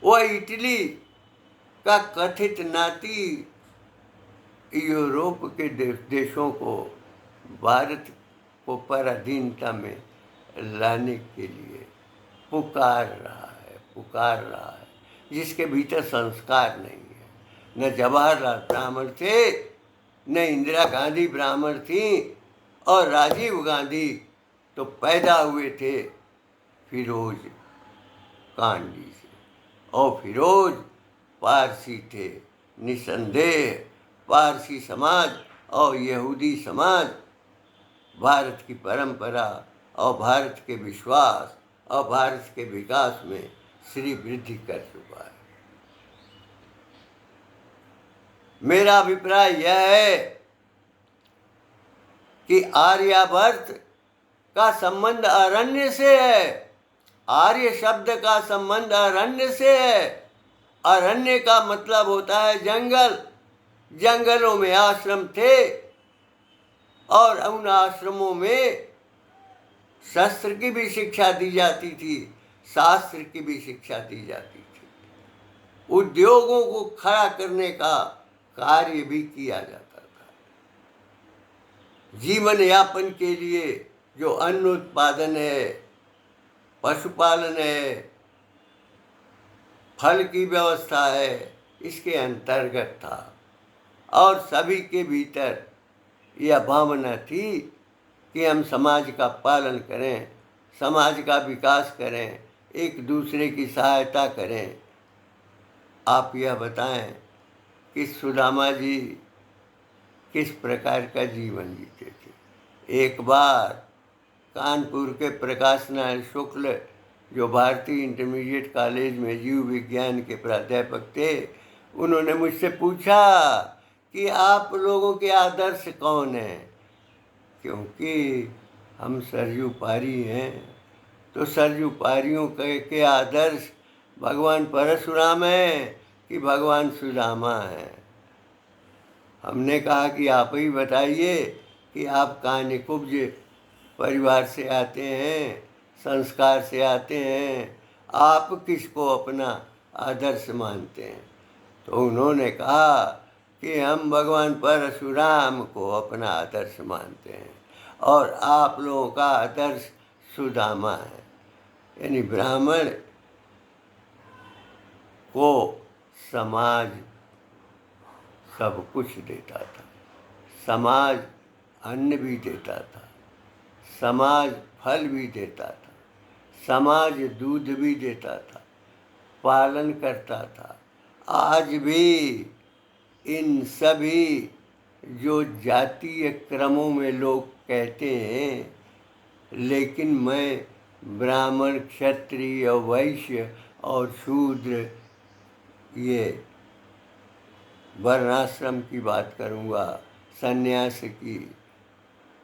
वह इटली का कथित नाती यूरोप के देशों को भारत को पराधीनता में लाने के लिए पुकार रहा है, जिसके भीतर संस्कार नहीं है। न जवाहरलाल ब्राह्मण थे, न इंदिरा गांधी ब्राह्मण थी, और राजीव गांधी तो पैदा हुए थे फिरोज कांडी से, और फिरोज पारसी थे। निसंदेह पारसी समाज और यहूदी समाज भारत की परंपरा और भारत के विश्वास और भारत के विकास में श्री वृद्धि कर चुका है। मेरा अभिप्राय यह है कि आर्यावर्त का संबंध अरण्य से है। आर्य शब्द का संबंध अरण्य से है। अरण्य का मतलब होता है जंगल। जंगलों में आश्रम थे, और उन आश्रमों में शस्त्र की भी शिक्षा दी जाती थी, शास्त्र की भी शिक्षा दी जाती थी। उद्योगों को खड़ा करने का कार्य भी किया जाता था। जीवन यापन के लिए जो अन्न उत्पादन है, पशुपालन है, फल की व्यवस्था है, इसके अंतर्गत था। और सभी के भीतर यह भावना थी कि हम समाज का पालन करें, समाज का विकास करें, एक दूसरे की सहायता करें। आप यह बताएं कि सुदामा जी किस प्रकार का जीवन जीते थे। एक बार कानपुर के प्रकाश नारायण शुक्ल, जो भारतीय इंटरमीडिएट कॉलेज में जीव विज्ञान के प्राध्यापक थे, उन्होंने मुझसे पूछा कि आप लोगों के आदर्श कौन हैं, क्योंकि हम सरयू पारी हैं, तो सरयू पारियों के आदर्श भगवान परशुराम हैं कि भगवान सुदामा हैं। हमने कहा कि आप ही बताइए कि आप कान्यकुब्ज परिवार से आते हैं, संस्कार से आते हैं, आप किसको अपना आदर्श मानते हैं। तो उन्होंने कहा कि हम भगवान परशुराम को अपना आदर्श मानते हैं और आप लोगों का आदर्श सुदामा है। यानी ब्राह्मण को समाज सब कुछ देता था, समाज अन्न भी देता था, समाज फल भी देता था, समाज दूध भी देता था, पालन करता था। आज भी इन सभी जो जातीय क्रमों में लोग कहते हैं, लेकिन मैं ब्राह्मण, क्षत्रिय, वैश्य और शूद्र, ये वर्णाश्रम की बात करूँगा, संन्यास की,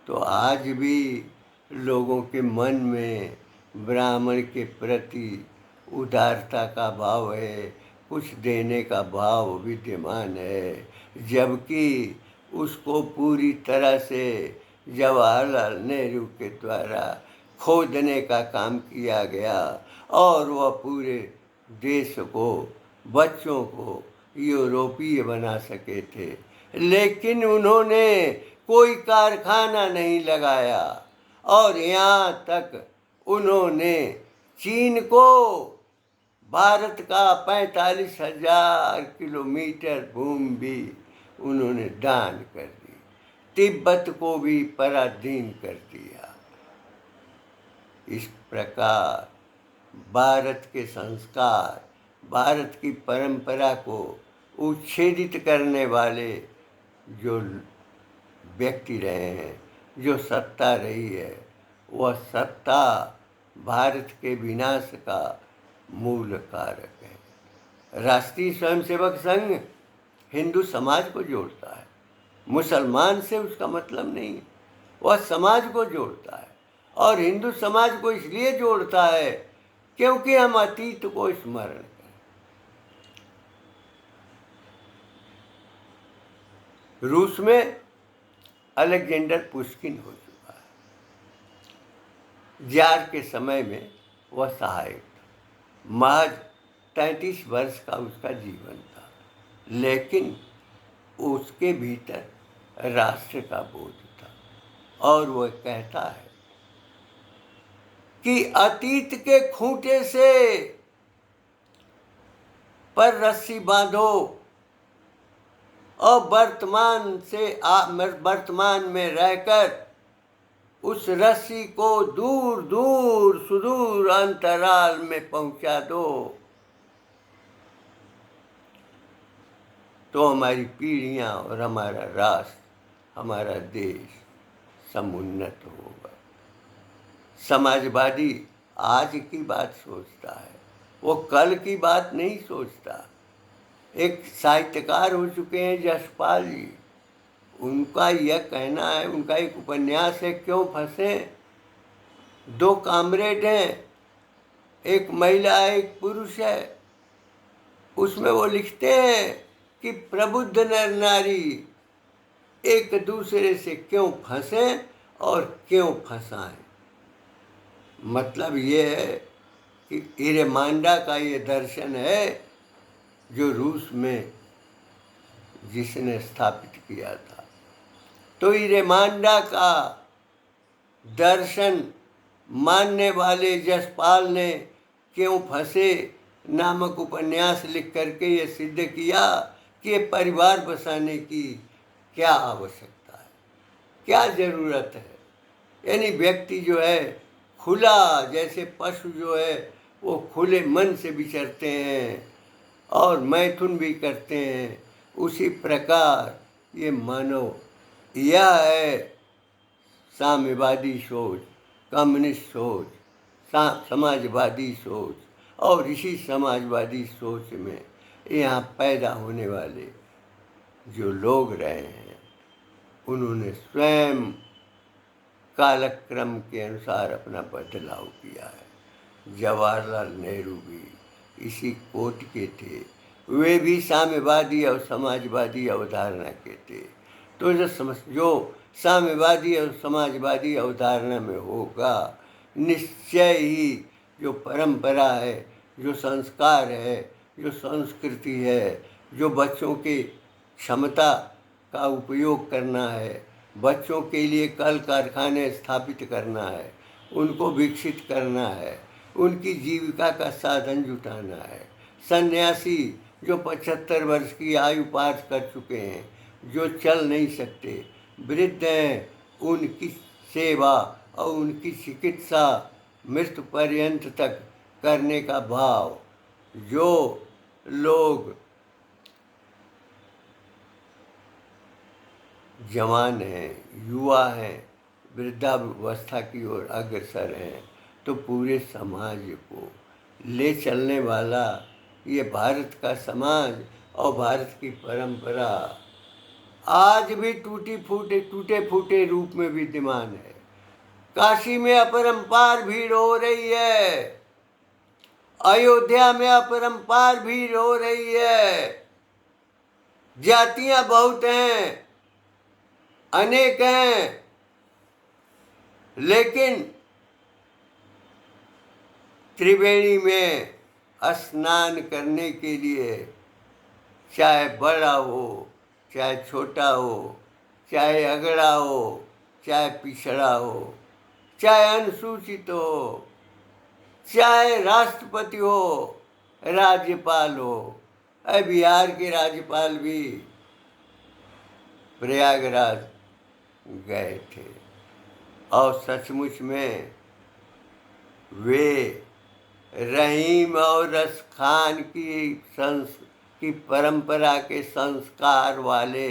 तो आज भी लोगों के मन में ब्राह्मण के प्रति उदारता का भाव है, कुछ देने का भाव विद्यमान है, जबकि उसको पूरी तरह से जवाहरलाल नेहरू के द्वारा खोदने का काम किया गया और वह पूरे देश को, बच्चों को यूरोपीय बना सके थे। लेकिन उन्होंने कोई कारखाना नहीं लगाया और यहाँ तक उन्होंने चीन को भारत का 45,000 किलोमीटर भूमि भी उन्होंने दान कर दी, तिब्बत को भी पराधीन कर दिया। इस प्रकार भारत के संस्कार, भारत की परंपरा को उच्छेदित करने वाले जो व्यक्ति रहे हैं, जो सत्ता रही है, वह सत्ता भारत के विनाश का मूल कारक है। राष्ट्रीय स्वयंसेवक संघ हिंदू समाज को जोड़ता है, मुसलमान से उसका मतलब नहीं है, वह समाज को जोड़ता है। और हिंदू समाज को इसलिए जोड़ता है क्योंकि हम अतीत को स्मरण करें। रूस में अलेक्जेंडर पुश्किन हो चुका है, जार के समय में वह सहायक था, महज 33 वर्ष का उसका जीवन था, लेकिन उसके भीतर राष्ट्र का बोध था। और वह कहता है कि अतीत के खूंटे से पर रस्सी बांधो और वर्तमान में रहकर उस रस्सी को दूर दूर सुदूर अंतराल में पहुंचा दो, तो हमारी पीढ़ियां और हमारा राष्ट्र, हमारा देश समुन्नत होगा। समाजवादी आज की बात सोचता है, वो कल की बात नहीं सोचता। एक साहित्यकार हो चुके हैं यशपाल जी, उनका यह कहना है, उनका एक उपन्यास है क्यों फंसे। 2 कामरेड हैं, एक महिला है, एक पुरुष है। उसमें वो लिखते हैं कि प्रबुद्ध नर नारी एक दूसरे से क्यों फंसे और क्यों फंसाएं। मतलब ये है कि इरेमांडा का ये दर्शन है, जो रूस में जिसने स्थापित किया था। तो रेमांडा का दर्शन मानने वाले जसपाल ने क्यों फंसे नामक उपन्यास लिख करके ये सिद्ध किया कि परिवार बसाने की क्या आवश्यकता है, क्या ज़रूरत है। यानी व्यक्ति जो है खुला, जैसे पशु जो है वो खुले मन से विचरते हैं और मैथुन भी करते हैं, उसी प्रकार ये मानव, यह है साम्यवादी सोच, कम्युनिस्ट सोच, समाजवादी सोच। और इसी समाजवादी सोच में यहाँ पैदा होने वाले जो लोग रहे हैं, उन्होंने स्वयं कालक्रम के अनुसार अपना बदलाव किया है। जवाहरलाल नेहरू भी इसी कोट के थे, वे भी साम्यवादी और समाजवादी अवधारणा के थे। तो जो साम्यवादी और समाजवादी अवधारणा में होगा, निश्चय ही जो परंपरा है, जो संस्कार है, जो संस्कृति है, जो बच्चों के क्षमता का उपयोग करना है, बच्चों के लिए कल कारखाने स्थापित करना है, उनको विकसित करना है, उनकी जीविका का साधन जुटाना है। सन्यासी जो 75 वर्ष की आयु पार कर चुके हैं, जो चल नहीं सकते, वृद्ध हैं, उनकी सेवा और उनकी चिकित्सा मृत्यु पर्यंत तक करने का भाव, जो लोग जवान हैं, युवा हैं, वृद्धावस्था की ओर अग्रसर हैं, तो पूरे समाज को ले चलने वाला ये भारत का समाज और भारत की परंपरा आज भी टूटे फूटे रूप में विद्यमान है। काशी में अपरंपार भीड़ हो रही है, अयोध्या में अपरंपार भीड़ हो रही है, जातियां बहुत हैं, अनेक हैं, लेकिन त्रिवेणी में स्नान करने के लिए चाहे बड़ा हो, चाहे छोटा हो, चाहे अगड़ा हो, चाहे पिछड़ा हो, चाहे अनुसूचित हो, चाहे राष्ट्रपति हो, राज्यपाल हो। बिहार के राज्यपाल भी प्रयागराज गए थे और सचमुच में वे रहीम और रस खान की परंपरा के संस्कार वाले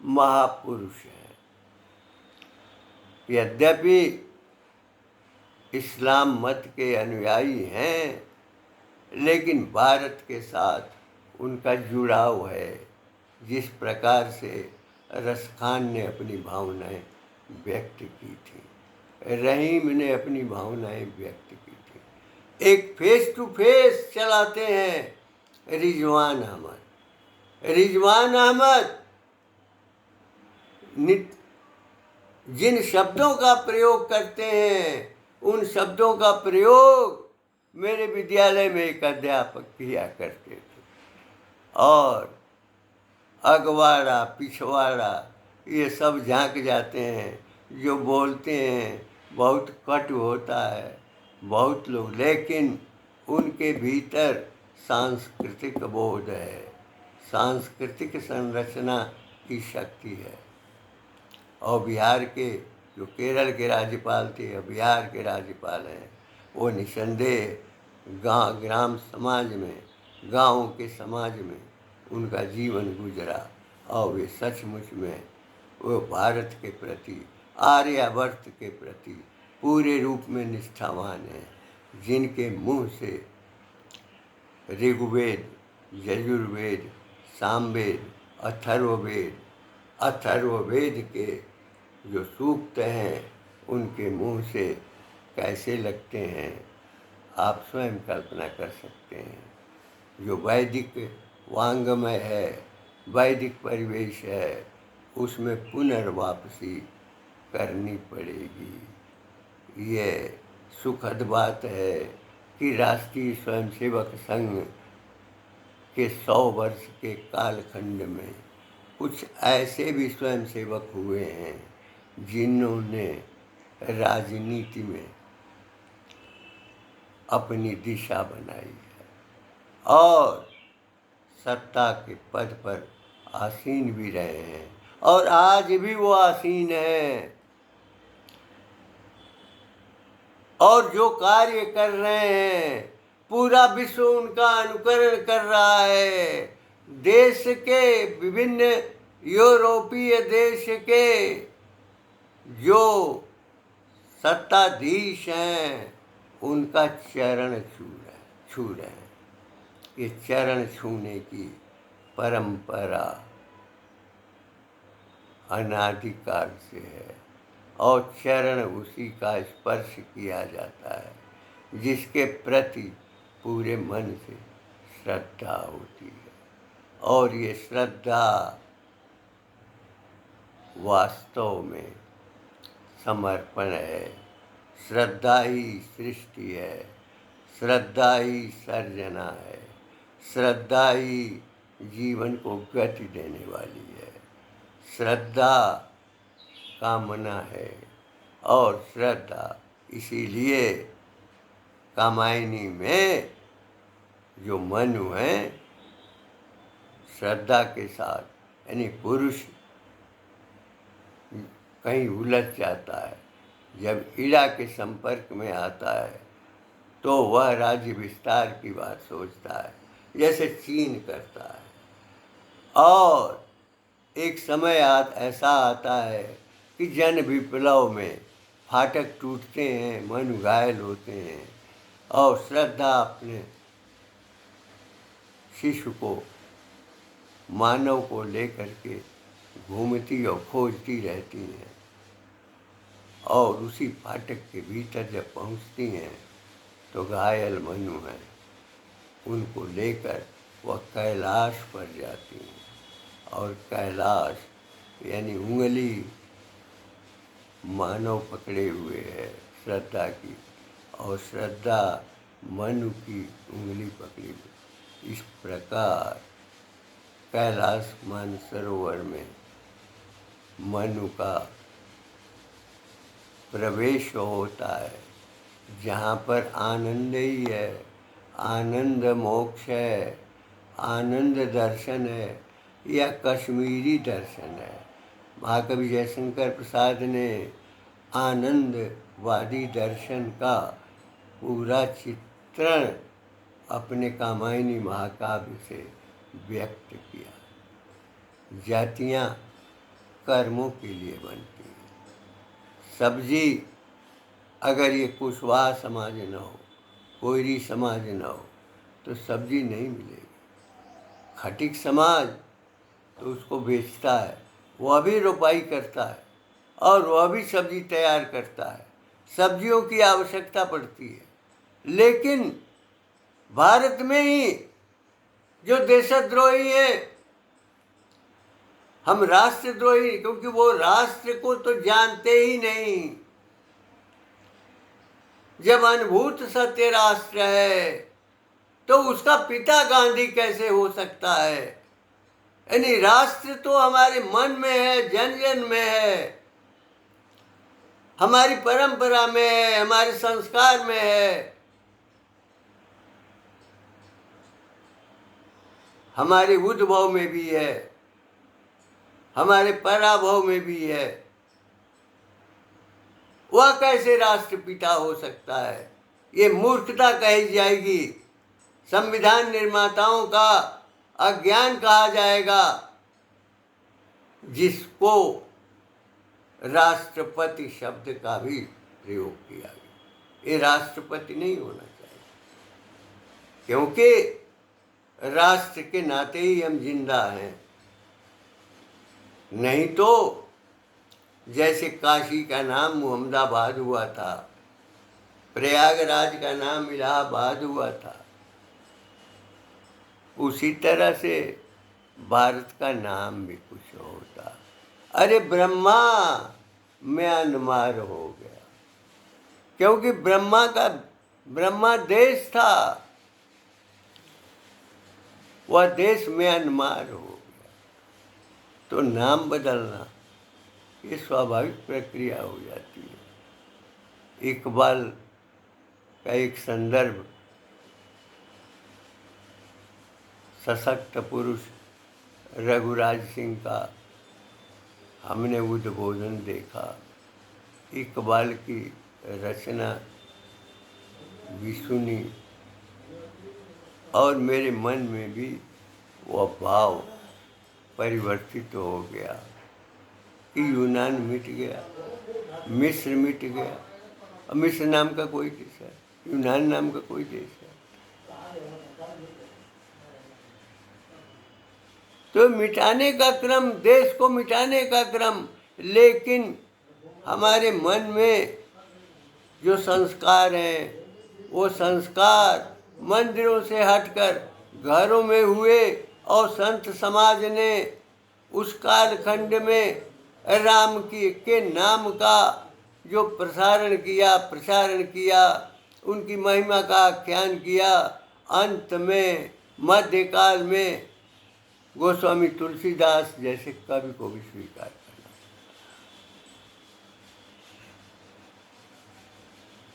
महापुरुष हैं। यद्यपि इस्लाम मत के अनुयायी हैं, लेकिन भारत के साथ उनका जुड़ाव है। जिस प्रकार से रस खान ने अपनी भावनाएं व्यक्त की थी, रहीम ने अपनी भावनाएं व्यक्त की थी। एक फेस टू फेस चलाते हैं रिजवान अहमद। रिजवान अहमद जिन शब्दों का प्रयोग करते हैं, उन शब्दों का प्रयोग मेरे विद्यालय में एक अध्यापक किया करते थे। और अगवाड़ा पिछवाड़ा ये सब झांक जाते हैं, जो बोलते हैं बहुत कटु होता है बहुत लोग, लेकिन उनके भीतर सांस्कृतिक बोध है, सांस्कृतिक संरचना की शक्ति है। और बिहार के जो केरल के राज्यपाल थे और बिहार के राज्यपाल हैं, वो निसंदेह ग्राम समाज में, गाँव के समाज में उनका जीवन गुजरा और वे सचमुच में वो भारत के प्रति, आर्यावर्त के प्रति पूरे रूप में निष्ठावान हैं। जिनके मुंह से ऋग्वेद, यजुर्वेद, सामवेद, अथर्ववेद के जो सूक्त हैं, उनके मुंह से कैसे लगते हैं, आप स्वयं कल्पना कर सकते हैं। जो वैदिक वांग्मय है, वैदिक परिवेश है, उसमें पुनर्वापसी करनी पड़ेगी। ये सुखद बात है कि राष्ट्रीय स्वयंसेवक संघ के 100 वर्ष के कालखंड में कुछ ऐसे भी स्वयंसेवक हुए हैं जिन्होंने राजनीति में अपनी दिशा बनाई है और सत्ता के पद पर आसीन भी रहे हैं और आज भी वो आसीन हैं और जो कार्य कर रहे हैं पूरा विश्व उनका अनुकरण कर रहा है। देश के विभिन्न यूरोपीय देश के जो सत्ताधीश हैं उनका चरण छू रहे हैं। ये चरण छूने की परंपरा अनादिकाल से है और चरण उसी का स्पर्श किया जाता है जिसके प्रति पूरे मन से श्रद्धा होती है और ये श्रद्धा वास्तव में समर्पण है। श्रद्धा ही सृष्टि है, श्रद्धा ही सर्जना है, श्रद्धा ही जीवन को गति देने वाली है। श्रद्धा कामना है और श्रद्धा इसीलिए कामायनी में जो मनु है श्रद्धा के साथ यानी पुरुष कहीं उलझ जाता है, जब ईड़ा के संपर्क में आता है तो वह राज्य विस्तार की बात सोचता है जैसे चीन करता है और एक समय ऐसा आता है कि जन विप्लव में फाटक टूटते हैं, मनु घायल होते हैं और श्रद्धा अपने शिशु को मानव को लेकर के घूमती और खोजती रहती हैं और उसी फाटक के भीतर जब पहुंचती हैं तो घायल मनु हैं, उनको लेकर वह कैलाश पर जाती हैं और कैलाश यानी उंगली मानव पकड़े हुए है श्रद्धा की और श्रद्धा मनु की उंगली पकड़ी हुई। इस प्रकार कैलाश मानसरोवर में मनु का प्रवेश होता है जहाँ पर आनंद ही है, आनंद मोक्ष है, आनंद दर्शन है या कश्मीरी दर्शन है। महाकवि जयशंकर प्रसाद ने आनंदवादी दर्शन का पूरा चित्रण अपने कामायनी महाकाव्य से व्यक्त किया। जातियाँ कर्मों के लिए बनती हैं। सब्जी अगर ये कुशवाहा समाज न हो, कोयरी समाज न हो तो सब्जी नहीं मिलेगी। खटिक समाज तो उसको बेचता है, वह भी रोपाई करता है और वह भी सब्जी तैयार करता है, सब्जियों की आवश्यकता पड़ती है। लेकिन भारत में ही जो देशद्रोही हैं, हम राष्ट्रद्रोही, क्योंकि वो राष्ट्र को तो जानते ही नहीं। जब अनुभूत सत्य राष्ट्र है तो उसका पिता गांधी कैसे हो सकता है? यानी राष्ट्र तो हमारे मन में है, जन जन में है, हमारी परंपरा में है, हमारे संस्कार में है, हमारे उद्भव में भी है, हमारे पराभव में भी है। वह कैसे राष्ट्रपिता हो सकता है? ये मूर्खता कही जाएगी, संविधान निर्माताओं का अज्ञान कहा जाएगा, जिसको राष्ट्रपति शब्द का भी प्रयोग किया गया। ये राष्ट्रपति नहीं होना चाहिए, क्योंकि राष्ट्र के नाते ही हम जिंदा हैं। नहीं तो जैसे काशी का नाम मुहम्मदाबाद हुआ था, प्रयागराज का नाम इलाहाबाद हुआ था, उसी तरह से भारत का नाम भी कुछ होता। अरे ब्रह्मा म्यांमार हो गया, क्योंकि ब्रह्मा देश था। वह देश म्यांमार हो गया। तो नाम बदलना ये स्वाभाविक प्रक्रिया हो जाती है। इकबाल का एक संदर्भ सशक्त पुरुष रघुराज सिंह का हमने उद्बोधन देखा। इकबाल की रचना भी सुनी और मेरे मन में भी वह भाव परिवर्तित हो गया कि यूनान मिट गया, मिस्र मिट गया। और मिस्र नाम का कोई देश है, यूनान नाम का कोई देश है। तो मिटाने का क्रम, देश को मिटाने का क्रम, लेकिन हमारे मन में जो संस्कार हैं वो संस्कार मंदिरों से हटकर घरों में हुए और संत समाज ने उस कालखंड में राम के नाम का जो प्रसारण किया, प्रचारण किया, उनकी महिमा का आख्यान किया। अंत में मध्यकाल में गोस्वामी तुलसीदास जैसे कवि को भी स्वीकार करना।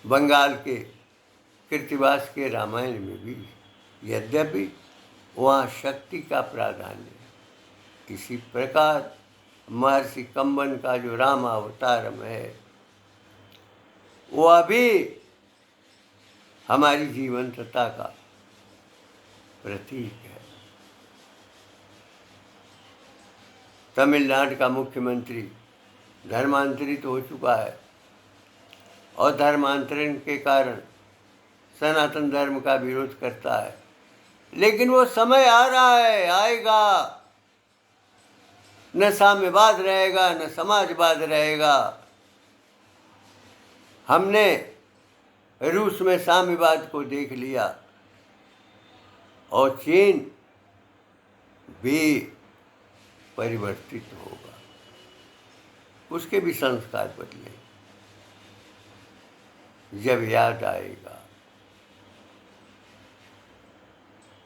बंगाल के कृतिवास के रामायण में भी यद्यपि वहाँ शक्ति का प्राधान्य है, इसी प्रकार महर्षि कंबन का जो राम अवतारम है वह भी हमारी जीवंतता का प्रतीक है। तमिलनाडु का मुख्यमंत्री धर्मांतरित हो चुका है और धर्मांतरण के कारण सनातन धर्म का विरोध करता है, लेकिन वो समय आ रहा है, आएगा, न साम्यवाद रहेगा न समाजवाद रहेगा। हमने रूस में साम्यवाद को देख लिया और चीन भी परिवर्तित होगा, उसके भी संस्कार बदलेंगे। जब याद आएगा,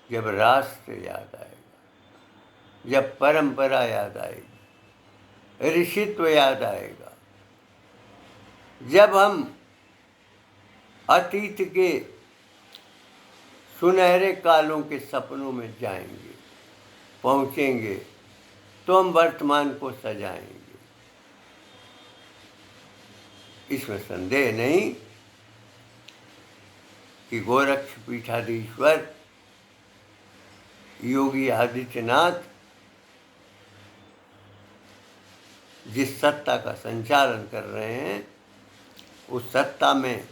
जब राष्ट्र याद आएगा, जब परंपरा याद आएगी, ऋषित्व याद आएगा, जब हम अतीत के सुनहरे कालों के सपनों में जाएंगे, पहुँचेंगे, तो हम वर्तमान को सजाएंगे। इसमें संदेह नहीं कि गोरक्ष पीठाधीश्वर योगी आदित्यनाथ जिस सत्ता का संचालन कर रहे हैं, उस सत्ता में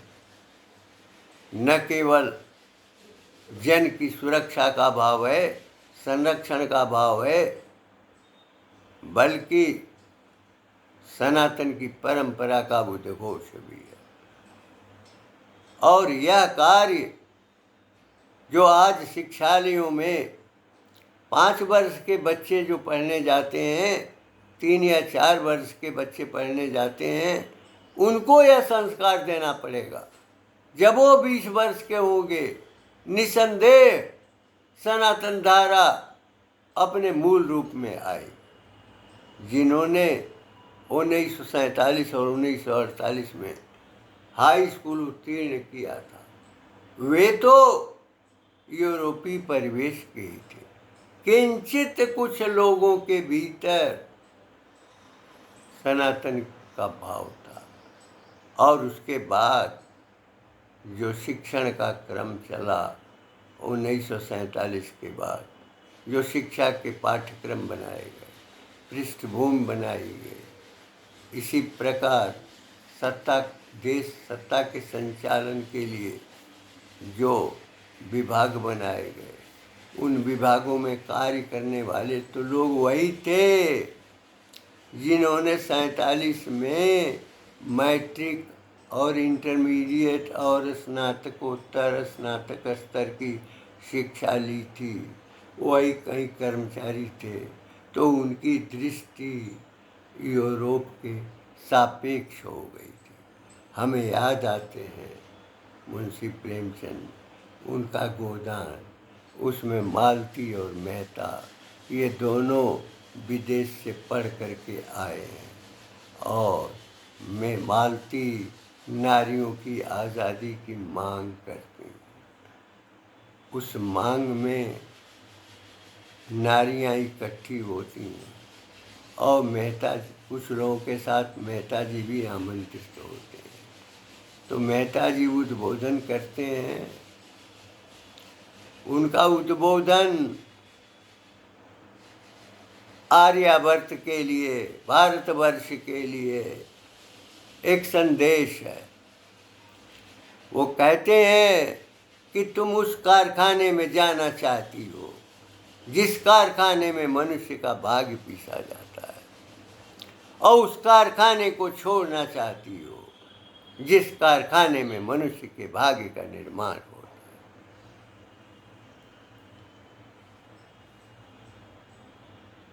न केवल जन की सुरक्षा का भाव है, संरक्षण का भाव है, बल्कि सनातन की परंपरा का उद्घोष भी है। और यह कार्य जो आज शिक्षालयों में 5 वर्ष के बच्चे जो पढ़ने जाते हैं, 3 या 4 वर्ष के बच्चे पढ़ने जाते हैं, उनको यह संस्कार देना पड़ेगा। जब वो 20 वर्ष के होंगे, निसंदेह सनातन धारा अपने मूल रूप में आई। जिन्होंने 1947 और 1948 में हाई स्कूल उत्तीर्ण किया था, वे तो यूरोपीय परिवेश के ही थे। किंचित कुछ लोगों के भीतर सनातन का भाव था, और उसके बाद जो शिक्षण का क्रम चला 1947 के बाद, जो शिक्षा के पाठ्यक्रम बनाए गए, पृष्ठभूमि बनाई गई, इसी प्रकार सत्ता के संचालन के लिए जो विभाग बनाए गए, उन विभागों में कार्य करने वाले तो लोग वही थे जिन्होंने 47 में मैट्रिक और इंटरमीडिएट और स्नातकोत्तर स्नातक स्तर की शिक्षा ली थी। वही कई कर्मचारी थे, तो उनकी दृष्टि यूरोप के सापेक्ष हो गई थी। हमें याद आते हैं मुंशी प्रेमचंद, उनका गोदान, उसमें मालती और मेहता ये दोनों विदेश से पढ़ करके आए हैं और मैं मालती नारियों की आज़ादी की मांग करती हूँ। उस मांग में नारियां इकट्ठी होती हैं और मेहता कुछ लोगों के साथ मेहता जी भी आमंत्रित होते हैं। तो मेहता जी उद्बोधन करते हैं। उनका उद्बोधन आर्यावर्त के लिए, भारतवर्ष के लिए एक संदेश है। वो कहते हैं कि तुम उस कारखाने में जाना चाहती हो जिस कारखाने में मनुष्य का भाग्य पीसा जाता है, और उस कारखाने को छोड़ना चाहती हो जिस कारखाने में मनुष्य के भाग्य का निर्माण होता है।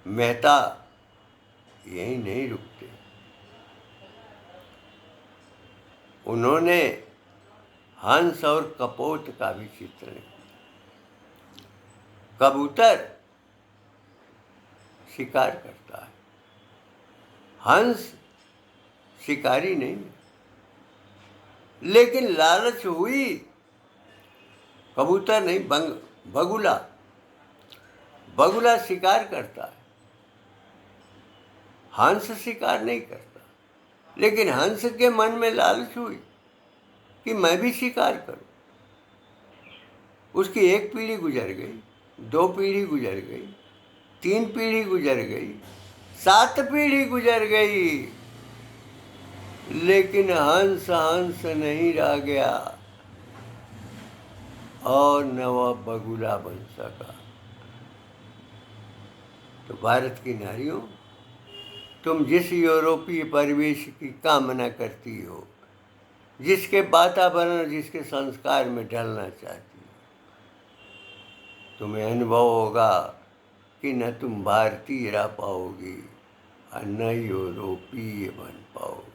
मेहता यही नहीं रुकते। उन्होंने हंस और कपोत का भी चित्रण किया। कबूतर शिकार करता है, हंस शिकारी नहीं। लेकिन लालच हुई, कबूतर नहीं, बगुला शिकार करता है, हंस शिकार नहीं करता। लेकिन हंस के मन में लालच हुई कि मैं भी शिकार करूं। उसकी एक पीढ़ी गुजर गई, 2 पीढ़ी गुजर गई, 3 पीढ़ी गुजर गई, 7 पीढ़ी गुजर गई, लेकिन हंस हंस नहीं रह गया और न वह बगुला बन सका। तो भारत की नारियों, तुम जिस यूरोपीय परिवेश की कामना करती हो, जिसके वातावरण, जिसके संस्कार में ढलना चाहती हो, तुम्हें अनुभव होगा कि न तुम भारतीय रह पाओगी और न यूरोपीय बन पाओगी।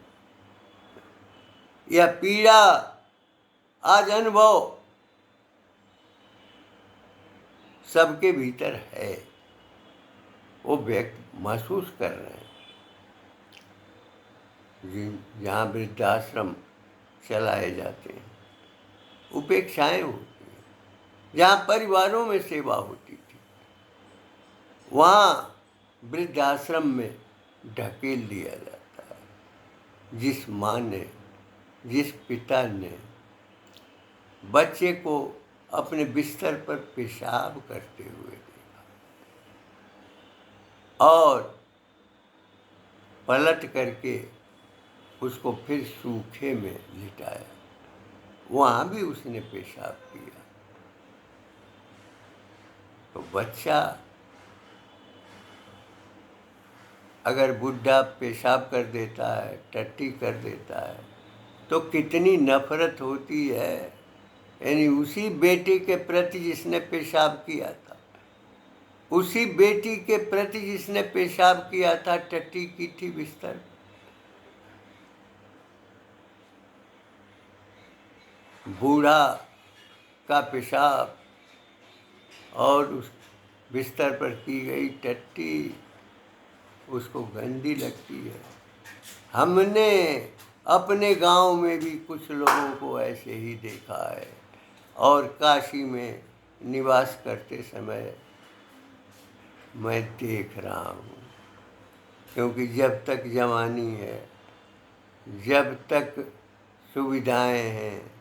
यह पीड़ा आज अनुभव सबके भीतर है, वो व्यक्ति महसूस कर रहे हैं। जहाँ वृद्धाश्रम चलाए जाते हैं, उपेक्षाएं होती हैं, जहाँ परिवारों में सेवा होती थी, वहाँ वृद्धाश्रम में ढकेल दिया जाता है। जिस माँ ने, जिस पिता ने बच्चे को अपने बिस्तर पर पेशाब करते हुए देखा और पलट करके उसको फिर सूखे में लिटाया, वहाँ भी उसने पेशाब किया। तो बच्चा अगर बुढ़ा पेशाब कर देता है, टट्टी कर देता है, तो कितनी नफरत होती है। यानी उसी बेटे के प्रति जिसने पेशाब किया था, उसी बेटी के प्रति जिसने पेशाब किया था, टट्टी की थी बिस्तर। बूढ़ा का पेशाब और उस बिस्तर पर की गई टट्टी उसको गंदी लगती है। हमने अपने गांव में भी कुछ लोगों को ऐसे ही देखा है और काशी में निवास करते समय मैं देख रहा हूँ। क्योंकि जब तक जवानी है, जब तक सुविधाएं हैं,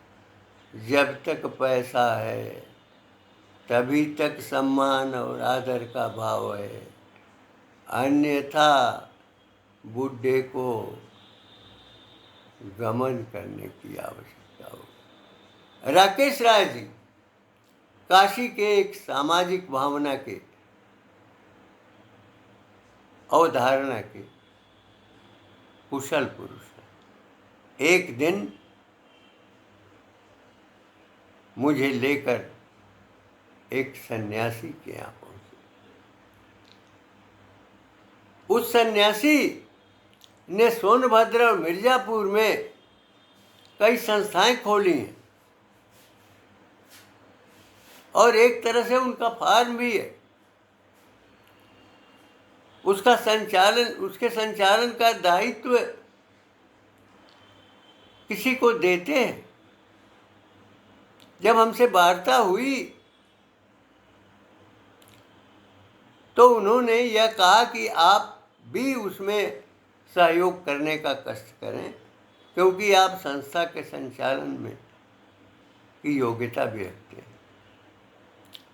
जब तक पैसा है, तभी तक सम्मान और आदर का भाव है। अन्यथा बुढ़े को गमन करने की आवश्यकता हो। राकेश राय जी काशी के एक सामाजिक भावना के, अवधारणा के कुशल पुरुष हैं। एक दिन मुझे लेकर एक सन्यासी के यहाँ पहुंचे। उस सन्यासी ने सोनभद्र और मिर्जापुर में कई संस्थाएं खोली हैं और एक तरह से उनका फॉर्म भी है। उसका संचालन, उसके संचालन का दायित्व किसी को देते हैं। जब हमसे वार्ता हुई तो उन्होंने यह कहा कि आप भी उसमें सहयोग करने का कष्ट करें, क्योंकि आप संस्था के संचालन में की योग्यता भी रखते हैं।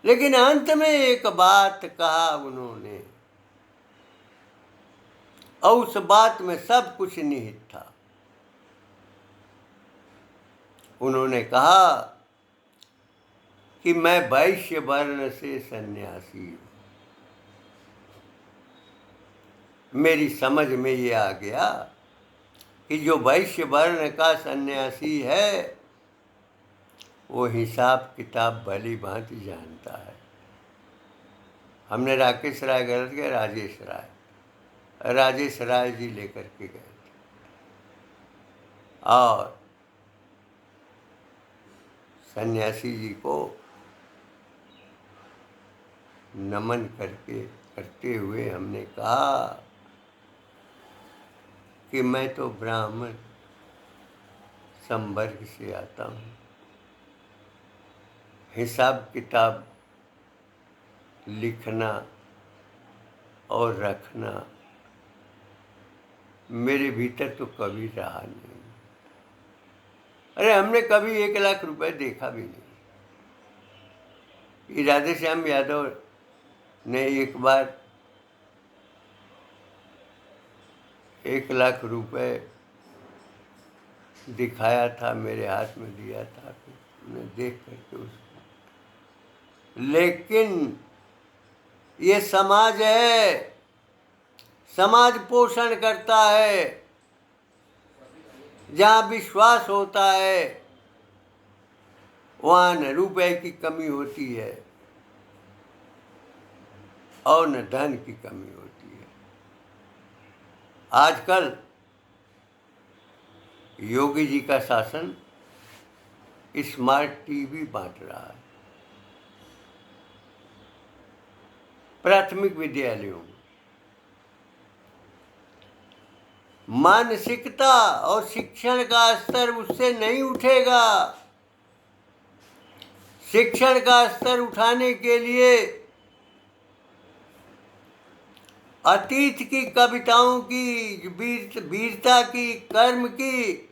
लेकिन अंत में एक बात कहा उन्होंने, और उस बात में सब कुछ निहित था। उन्होंने कहा कि मैं वैश्य वर्ण से सन्यासी हूं। मेरी समझ में ये आ गया कि जो वैश्य वर्ण का सन्यासी है वो हिसाब किताब भली भांति जानता है। हमने राकेश राय गलत गए, राजेश राय जी लेकर के गए थे और सन्यासी जी को नमन करते हुए हमने कहा कि मैं तो ब्राह्मण संवर्ग से आता हूँ। हिसाब किताब लिखना और रखना मेरे भीतर तो कभी रहा नहीं। अरे हमने कभी 1,00,000 रुपए देखा भी नहीं। राधेश्याम यादव ने एक बार 1,00,000 रुपए दिखाया था, मेरे हाथ में दिया था, मैं देख करके उसको। लेकिन ये समाज है, समाज पोषण करता है। जहाँ विश्वास होता है वहाँ न रुपए की कमी होती है और न धन की कमी होती है। आजकल योगी जी का शासन स्मार्ट टीवी बांट रहा है प्राथमिक विद्यालयों में। मानसिकता और शिक्षण का स्तर उससे नहीं उठेगा। शिक्षण का स्तर उठाने के लिए अतीत की कविताओं की, वीरता की, कर्म की,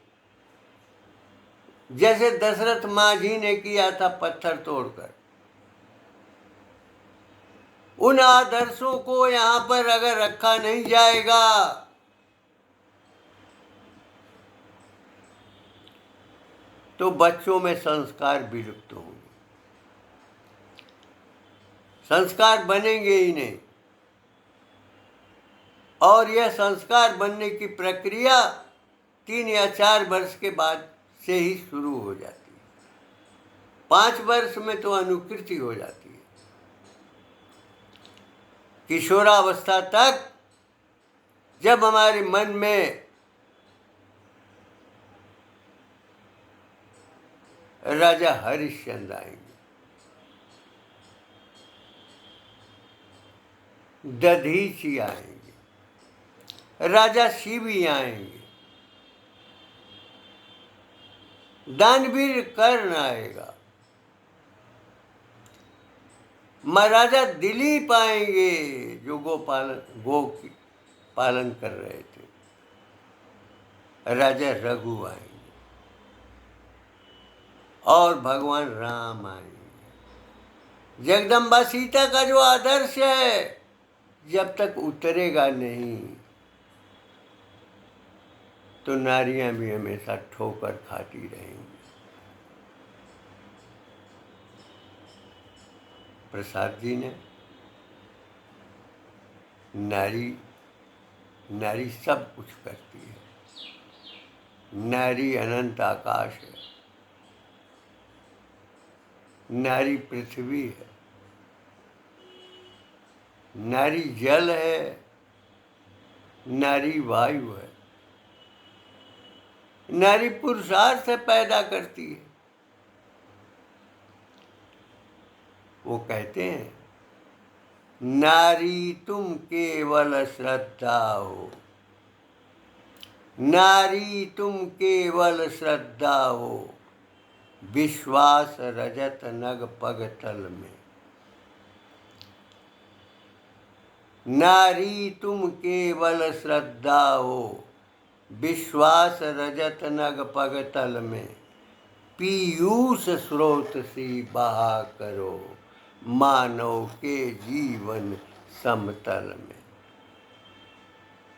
जैसे दशरथ माझी ने किया था पत्थर तोड़कर, उन आदर्शों को यहाँ पर अगर रखा नहीं जाएगा तो बच्चों में संस्कार विलुप्त होंगे, संस्कार बनेंगे ही नहीं। और यह संस्कार बनने की प्रक्रिया 3 या 4 वर्ष के बाद से ही शुरू हो जाती है। 5 वर्ष में तो अनुकृति हो जाती है। किशोरावस्था तक जब हमारे मन में राजा हरिश्चंद्र आएंगे, दधीची आएंगे, राजा शिवी आएंगे, दानवीर कर्ण आएगा, महाराजा दिलीप आएंगे जो गो की पालन कर रहे थे, राजा रघु आएंगे और भगवान राम आएंगे। जगदम्बा सीता का जो आदर्श है जब तक उतरेगा नहीं तो नारियां भी हमेशा ठोकर खाती रहेंगी। प्रसाद जी ने नारी सब कुछ करती है। नारी अनंत आकाश है, नारी पृथ्वी है, नारी जल है, नारी वायु है, नारी पुरुषार्थ से पैदा करती है। वो कहते हैं, नारी तुम केवल श्रद्धा हो, नारी तुम केवल श्रद्धा हो, विश्वास रजत नग पग तल में। नारी तुम केवल श्रद्धा हो, विश्वास रजत नग पग तल में। पीयूष स्रोत सी बहा करो, मानव के जीवन समतल में।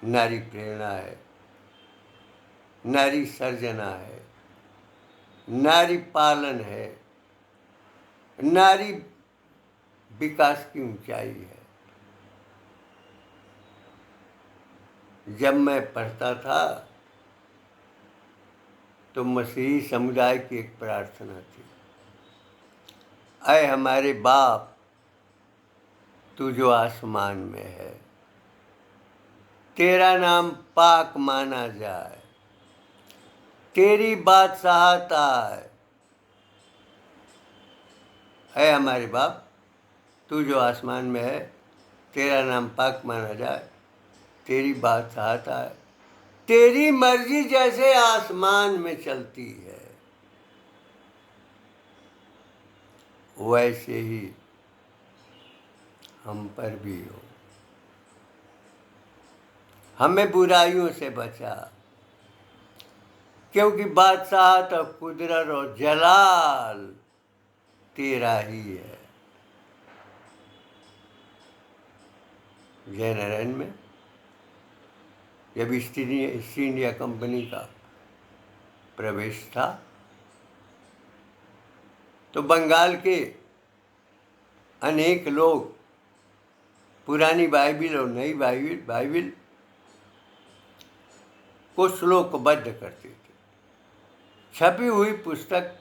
नारी प्रेरणा है, नारी सर्जना है, नारी पालन है, नारी विकास की ऊंचाई है। जब मैं पढ़ता था तो मसीही समुदाय की एक प्रार्थना थी, ऐ हमारे बाप तू जो आसमान में है, तेरा नाम पाक माना जाए, तेरी बादशाहत आए। ऐ हमारे बाप तू जो आसमान में है, तेरा नाम पाक माना जाए, तेरी बादशाहत आए, तेरी मर्जी जैसे आसमान में चलती है वैसे ही हम पर भी हो। हमें बुराइयों से बचा, क्योंकि बादशाहत और कुदरत और जलाल तेरा ही है। जय नारायण में जब ईस्ट इंडिया कंपनी का प्रवेश था तो बंगाल के अनेक लोग पुरानी बाइबिल और नई बाइबिल को श्लोकबद्ध करते थे। छपी हुई पुस्तक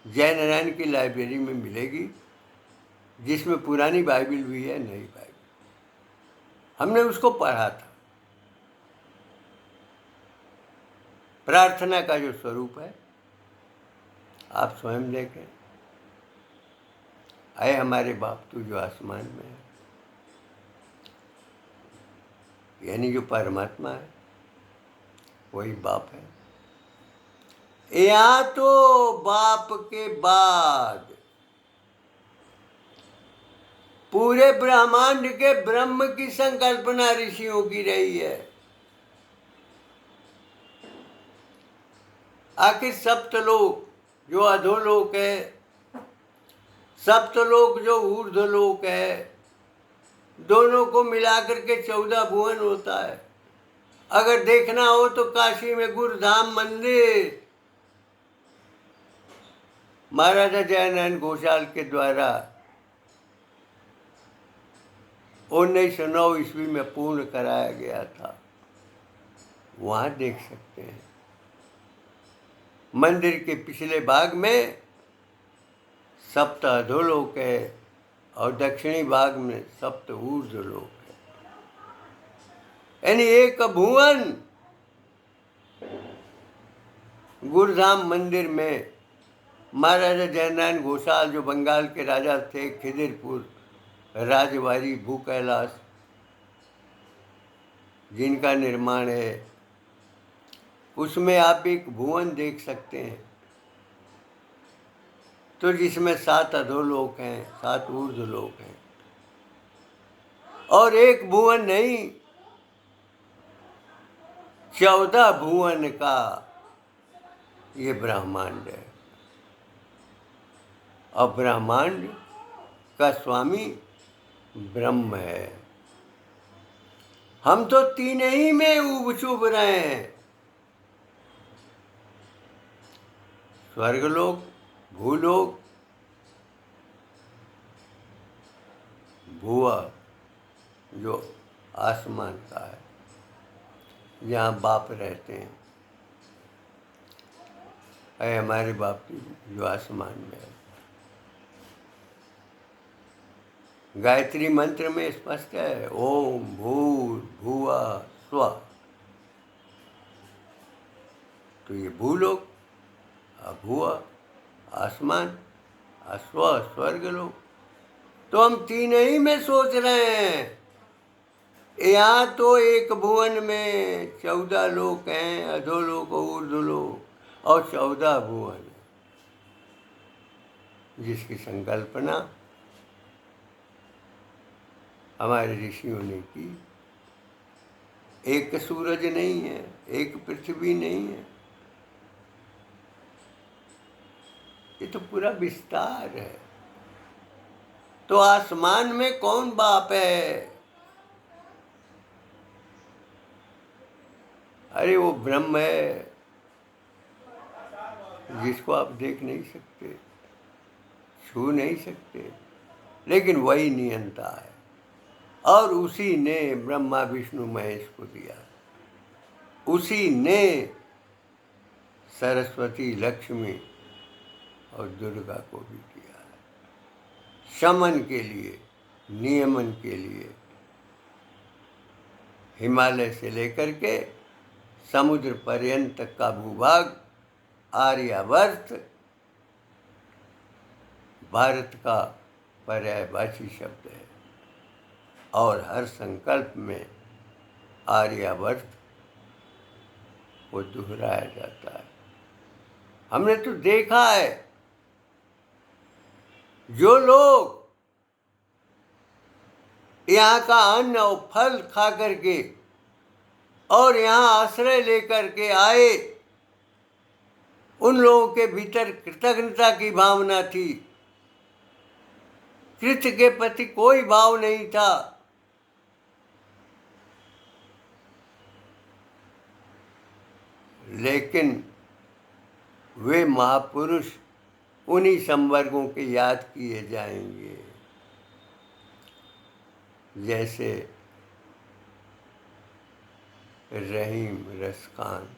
जय नारायण की लाइब्रेरी में मिलेगी, जिसमें पुरानी बाइबिल भी है, नई बाइबिल। हमने उसको पढ़ा था। प्रार्थना का जो स्वरूप है आप स्वयं देखें, ऐ हमारे बाप तू जो आसमान में है, यानी जो परमात्मा है वही बाप है। यहाँ तो बाप के बाद पूरे ब्रह्मांड के ब्रह्म की संकल्पना ऋषियों की रही है। आखिर सप्तलोक जो अधोलोक है, सप्तलोक जो ऊर्ध्वलोक है, दोनों को मिलाकर के 14 भुवन होता है। अगर देखना हो तो काशी में गुरुधाम मंदिर महाराजा जयनारायण घोषाल के द्वारा 1909 ईस्वी में पूर्ण कराया गया था, वहां देख सकते हैं। मंदिर के पिछले भाग में सप्त अधोलोक है और दक्षिणी भाग में सप्त ऊर्ध्वलोक है, यानी एक भुवन गुरुधाम मंदिर में महाराजा जयनारायण घोषाल जो बंगाल के राजा थे, खिदिरपुर राजवाड़ी भू कैलाश जिनका निर्माण है, उसमें आप एक भुवन देख सकते हैं। तो जिसमें 7 अधोलोक हैं, 7 ऊर्ध्वलोक हैं, और एक भुवन नहीं 14 भुवन का ये ब्रह्मांड है। और ब्रह्मांड का स्वामी ब्रह्म है। हम तो तीन ही में उब चुब रहे हैं, स्वर्गलोक, भूलोक, भुआ जो आसमान का है, जहाँ बाप रहते हैं। ऐ हमारे बाप जो आसमान में है। गायत्री मंत्र में स्पष्ट है, ओम भूर्भुवः स्वः। तो ये भूलोक, भुआ आसमान, स्व स्वर्गलोक, तो हम तीन ही में सोच रहे हैं। यहाँ तो एक भुवन में 14 लोक हैं, अधोलोक ऊर्ध्वलोक और 14 भुवन, जिसकी संकल्पना हमारे ऋषियों ने की। एक सूरज नहीं है, एक पृथ्वी नहीं है, ये तो पूरा विस्तार है। तो आसमान में कौन बाप है? अरे वो ब्रह्म है, जिसको आप देख नहीं सकते, छू नहीं सकते, लेकिन वही नियंता है। और उसी ने ब्रह्मा विष्णु महेश को दिया, उसी ने सरस्वती लक्ष्मी और दुर्गा को भी दिया है, शमन के लिए, नियमन के लिए। हिमालय से लेकर के समुद्र पर्यंत तक का भूभाग आर्यावर्त भारत का पर्यायवाची शब्द है, और हर संकल्प में आर्यावर्त को दोहराया जाता है। हमने तो देखा है, जो लोग यहाँ का अन्न और फल खा करके और यहाँ आश्रय लेकर के आए, उन लोगों के भीतर कृतज्ञता की भावना थी, कृत के प्रति कोई भाव नहीं था। लेकिन वे महापुरुष उन्हीं संवर्गों के याद किए जाएंगे, जैसे रहीम रसखान,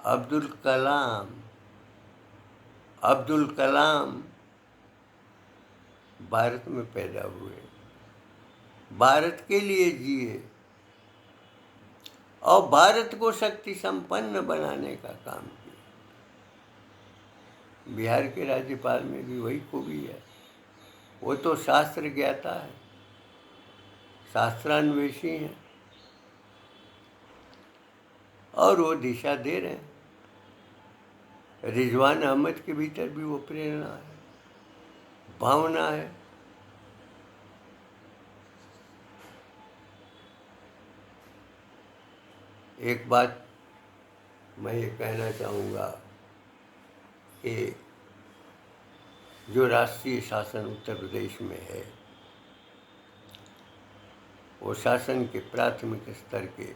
अब्दुल कलाम। अब्दुल कलाम भारत में पैदा हुए, भारत के लिए जिए और भारत को शक्ति संपन्न बनाने का काम किया। बिहार के राज्यपाल में भी वही खूबी है, वो तो शास्त्र ज्ञाता है, शास्त्रान्वेषी हैं, और वो दिशा दे रहे हैं। रिजवान अहमद के भीतर भी वो प्रेरणा है, भावना है। एक बात मैं ये कहना चाहूँगा कि जो राष्ट्रीय शासन उत्तर प्रदेश में है, वो शासन के प्राथमिक स्तर के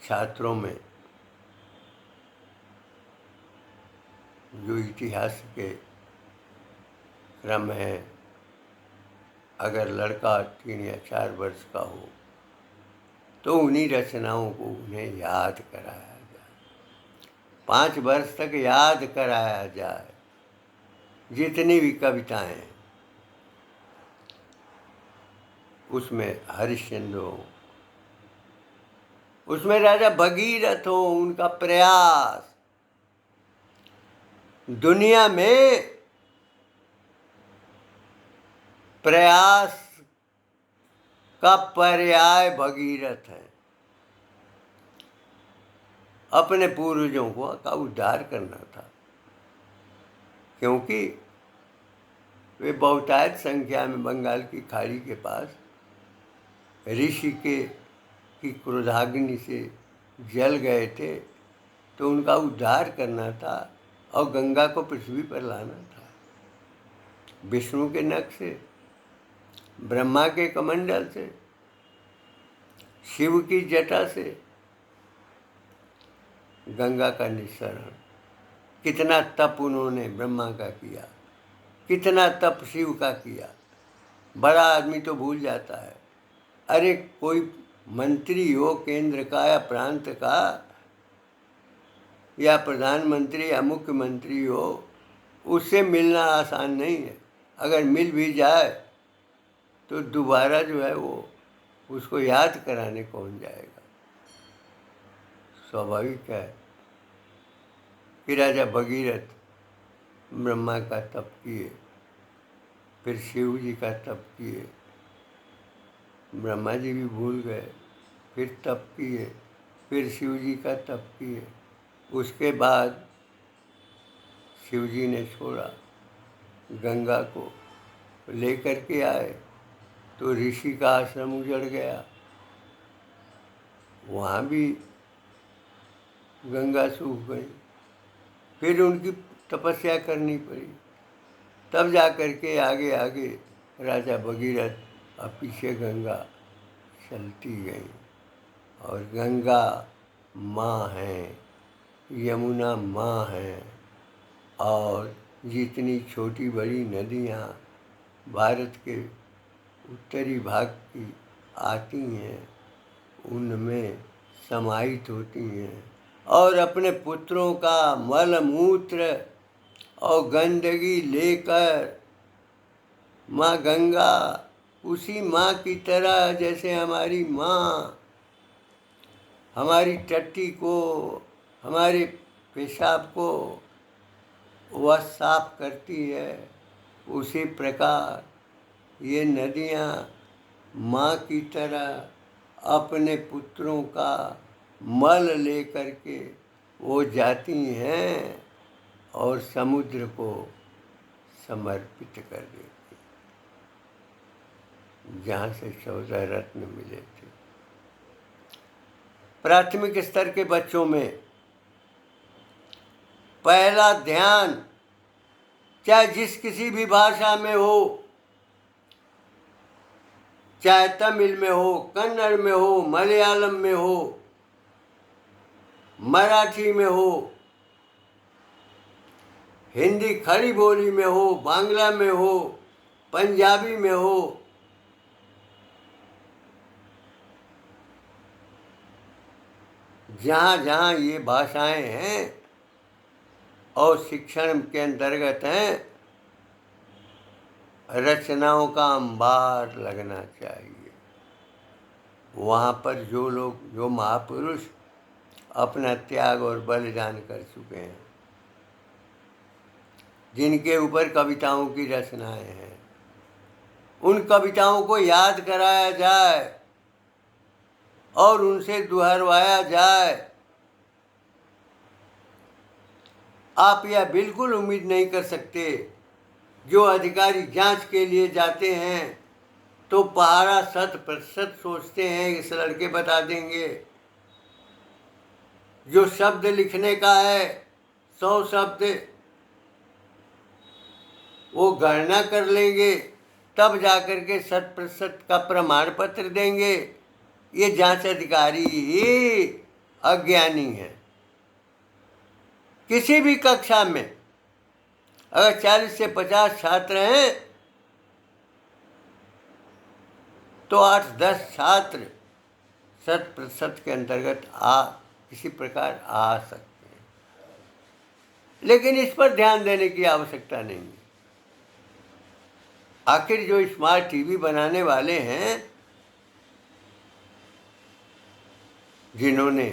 छात्रों में जो इतिहास के क्रम है, अगर लड़का 3 या 4 वर्ष का हो तो उन्हीं रचनाओं को उन्हें याद कराया जाए, 5 वर्ष तक याद कराया जाए, जितनी भी कविताएं हैं उसमें हरिश्चंद्र हो, उसमें राजा भगीरथ हो, उनका प्रयास दुनिया में प्रयास का पर्याय भगीरथ है, अपने पूर्वजों का उद्धार करना था, क्योंकि वे बहुतायत संख्या में बंगाल की खाड़ी के पास ऋषि की क्रोधाग्नि से जल गए थे, तो उनका उद्धार करना था और गंगा को पृथ्वी पर लाना था। विष्णु के नख से, ब्रह्मा के कमंडल से, शिव की जटा से गंगा का निस्सरण। कितना तप उन्होंने ब्रह्मा का किया, कितना तप शिव का किया, बड़ा आदमी तो भूल जाता है। अरे कोई मंत्री हो केंद्र का या प्रांत का, या प्रधानमंत्री या मुख्यमंत्री हो, उससे मिलना आसान नहीं है। अगर मिल भी जाए तो दोबारा जो है वो उसको याद कराने कौन जाएगा। स्वाभाविक है कि राजा भगीरथ ब्रह्मा का तप किए फिर शिव जी का तप किए, ब्रह्मा जी भी भूल गए, फिर तप किए, फिर शिव जी का तप किए। उसके बाद शिव जी ने छोड़ा, गंगा को लेकर के आए तो ऋषि का आश्रम उजड़ गया, वहाँ भी गंगा सूख गई, फिर उनकी तपस्या करनी पड़ी, तब जा कर के आगे आगे राजा भगीरथ और पीछे गंगा चलती गई। और गंगा माँ है, यमुना माँ है, और जितनी छोटी बड़ी नदियाँ भारत के उत्तरी भाग की आती हैं उनमें समाहित होती हैं, और अपने पुत्रों का मल मूत्र और गंदगी लेकर माँ गंगा उसी माँ की तरह जैसे हमारी माँ हमारी टट्टी को, हमारे पेशाब को वह साफ करती है, उसी प्रकार ये नदियाँ माँ की तरह अपने पुत्रों का मल लेकर के वो जाती हैं और समुद्र को समर्पित कर देती, जहाँ से 14 रत्न मिले थे। प्राथमिक स्तर के बच्चों में पहला ध्यान, चाहे जिस किसी भी भाषा में हो, चाहे तमिल में हो, कन्नड़ में हो, मलयालम में हो, मराठी में हो, हिंदी खड़ी बोली में हो, बांग्ला में हो, पंजाबी में हो, जहाँ जहाँ ये भाषाएं हैं और शिक्षण के अंतर्गत हैं, रचनाओं का अंबार लगना चाहिए। वहाँ पर जो लोग, जो महापुरुष अपना त्याग और बलिदान कर चुके हैं, जिनके ऊपर कविताओं की रचनाएं हैं, उन कविताओं को याद कराया जाए और उनसे दुहरवाया जाए। आप यह बिल्कुल उम्मीद नहीं कर सकते, जो अधिकारी जांच के लिए जाते हैं तो पहाड़ा 100% सोचते हैं इस लड़के बता देंगे। जो शब्द लिखने का है 100 शब्द वो गणना कर लेंगे, तब जाकर के 100% का प्रमाण पत्र देंगे। ये जांच अधिकारी ही अज्ञानी है। किसी भी कक्षा में अगर 40 से 50 छात्र हैं तो 8-10 छात्र 100% के अंतर्गत किसी प्रकार आ सकते हैं, लेकिन इस पर ध्यान देने की आवश्यकता नहीं है। आखिर जो स्मार्ट टीवी बनाने वाले हैं, जिन्होंने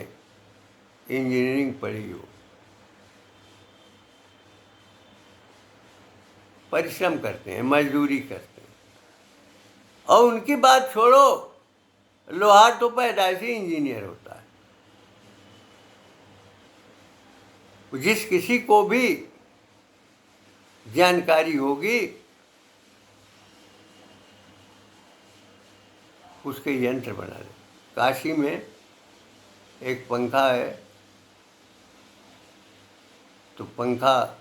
इंजीनियरिंग पढ़ी हो, परिश्रम करते हैं, मजदूरी करते हैं, और उनकी बात छोड़ो, लोहार तो पैदाइशी इंजीनियर होता है। जिस किसी को भी जानकारी होगी उसके यंत्र बना ले। काशी में एक पंखा है, तो पंखा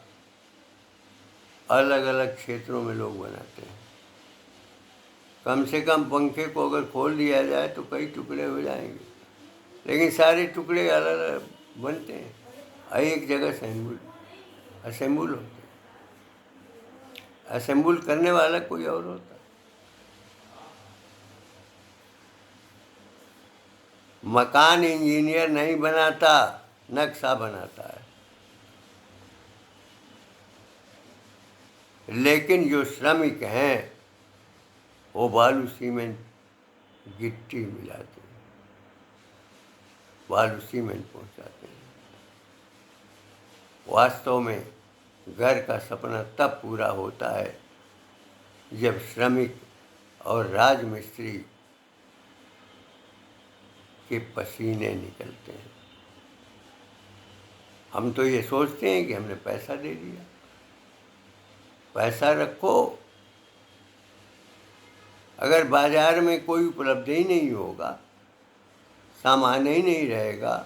अलग अलग क्षेत्रों में लोग बनाते हैं। कम से कम पंखे को अगर खोल दिया जाए तो कई टुकड़े हो जाएंगे, लेकिन सारे टुकड़े अलग अलग बनते हैं, एक जगह असेंबल होते हैं। असेंबल करने वाला कोई और होता है। मकान इंजीनियर नहीं बनाता, नक्शा बनाता है। लेकिन जो श्रमिक हैं वो बालू सीमेंट गिट्टी मिलाते हैं, बालू सीमेंट पहुंचाते हैं। वास्तव में घर का सपना तब पूरा होता है जब श्रमिक और राजमिस्त्री के पसीने निकलते हैं। हम तो ये सोचते हैं कि हमने पैसा दे दिया। पैसा रखो, अगर बाजार में कोई उपलब्ध ही नहीं होगा, सामान ही नहीं रहेगा,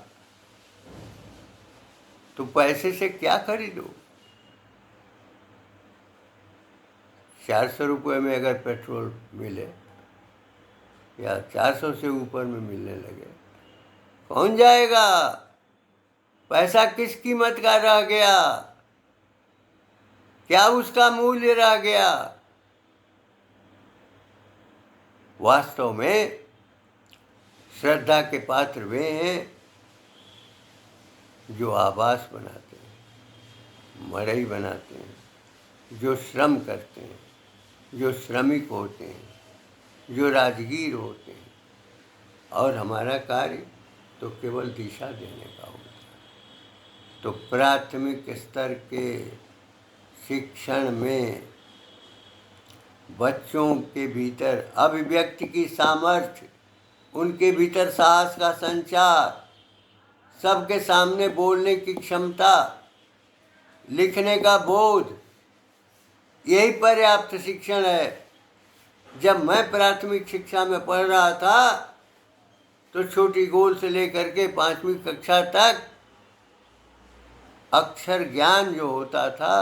तो पैसे से क्या खरीदो? 400 रुपये में अगर पेट्रोल मिले या 400 से ऊपर में मिलने लगे, कौन जाएगा? पैसा किस कीमत का रह गया? क्या उसका मूल्य रह गया? वास्तव में श्रद्धा के पात्र वे हैं जो आवास बनाते हैं, मड़ई बनाते हैं, जो श्रम करते हैं, जो श्रमिक होते हैं, जो राजगीर होते हैं। और हमारा कार्य तो केवल दिशा देने का होता है। तो प्राथमिक स्तर के शिक्षण में बच्चों के भीतर अभिव्यक्ति की सामर्थ्य, उनके भीतर साहस का संचार, सबके सामने बोलने की क्षमता, लिखने का बोध, यही पर्याप्त शिक्षण है। जब मैं प्राथमिक शिक्षा में पढ़ रहा था तो छोटी गोल से लेकर के 5वीं कक्षा तक अक्षर ज्ञान जो होता था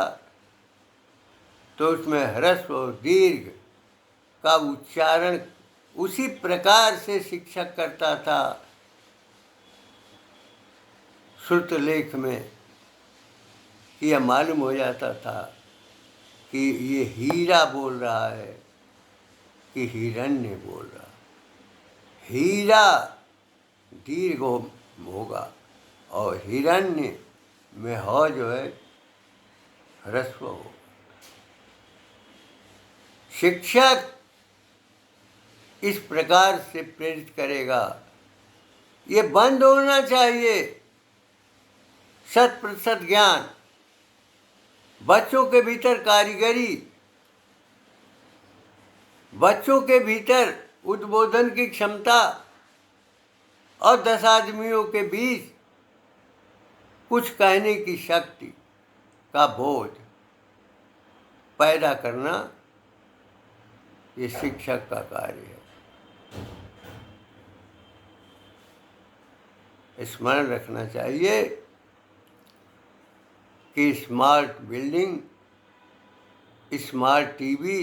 तो उसमें ह्रस्व और दीर्घ का उच्चारण उसी प्रकार से शिक्षक करता था। श्रुत लेख में यह मालूम हो जाता था कि ये हीरा बोल रहा है कि हिरण्य बोल रहा। हीरा दीर्घ होगा और हिरण्य में हो जो है ह्रस्व हो। शिक्षक इस प्रकार से प्रेरित करेगा। ये बंद होना चाहिए। 100% ज्ञान, बच्चों के भीतर कारीगरी, बच्चों के भीतर उद्बोधन की क्षमता और 10 आदमियों के बीच कुछ कहने की शक्ति का बोध पैदा करना, ये शिक्षक का कार्य है। स्मरण रखना चाहिए कि स्मार्ट बिल्डिंग, स्मार्ट टीवी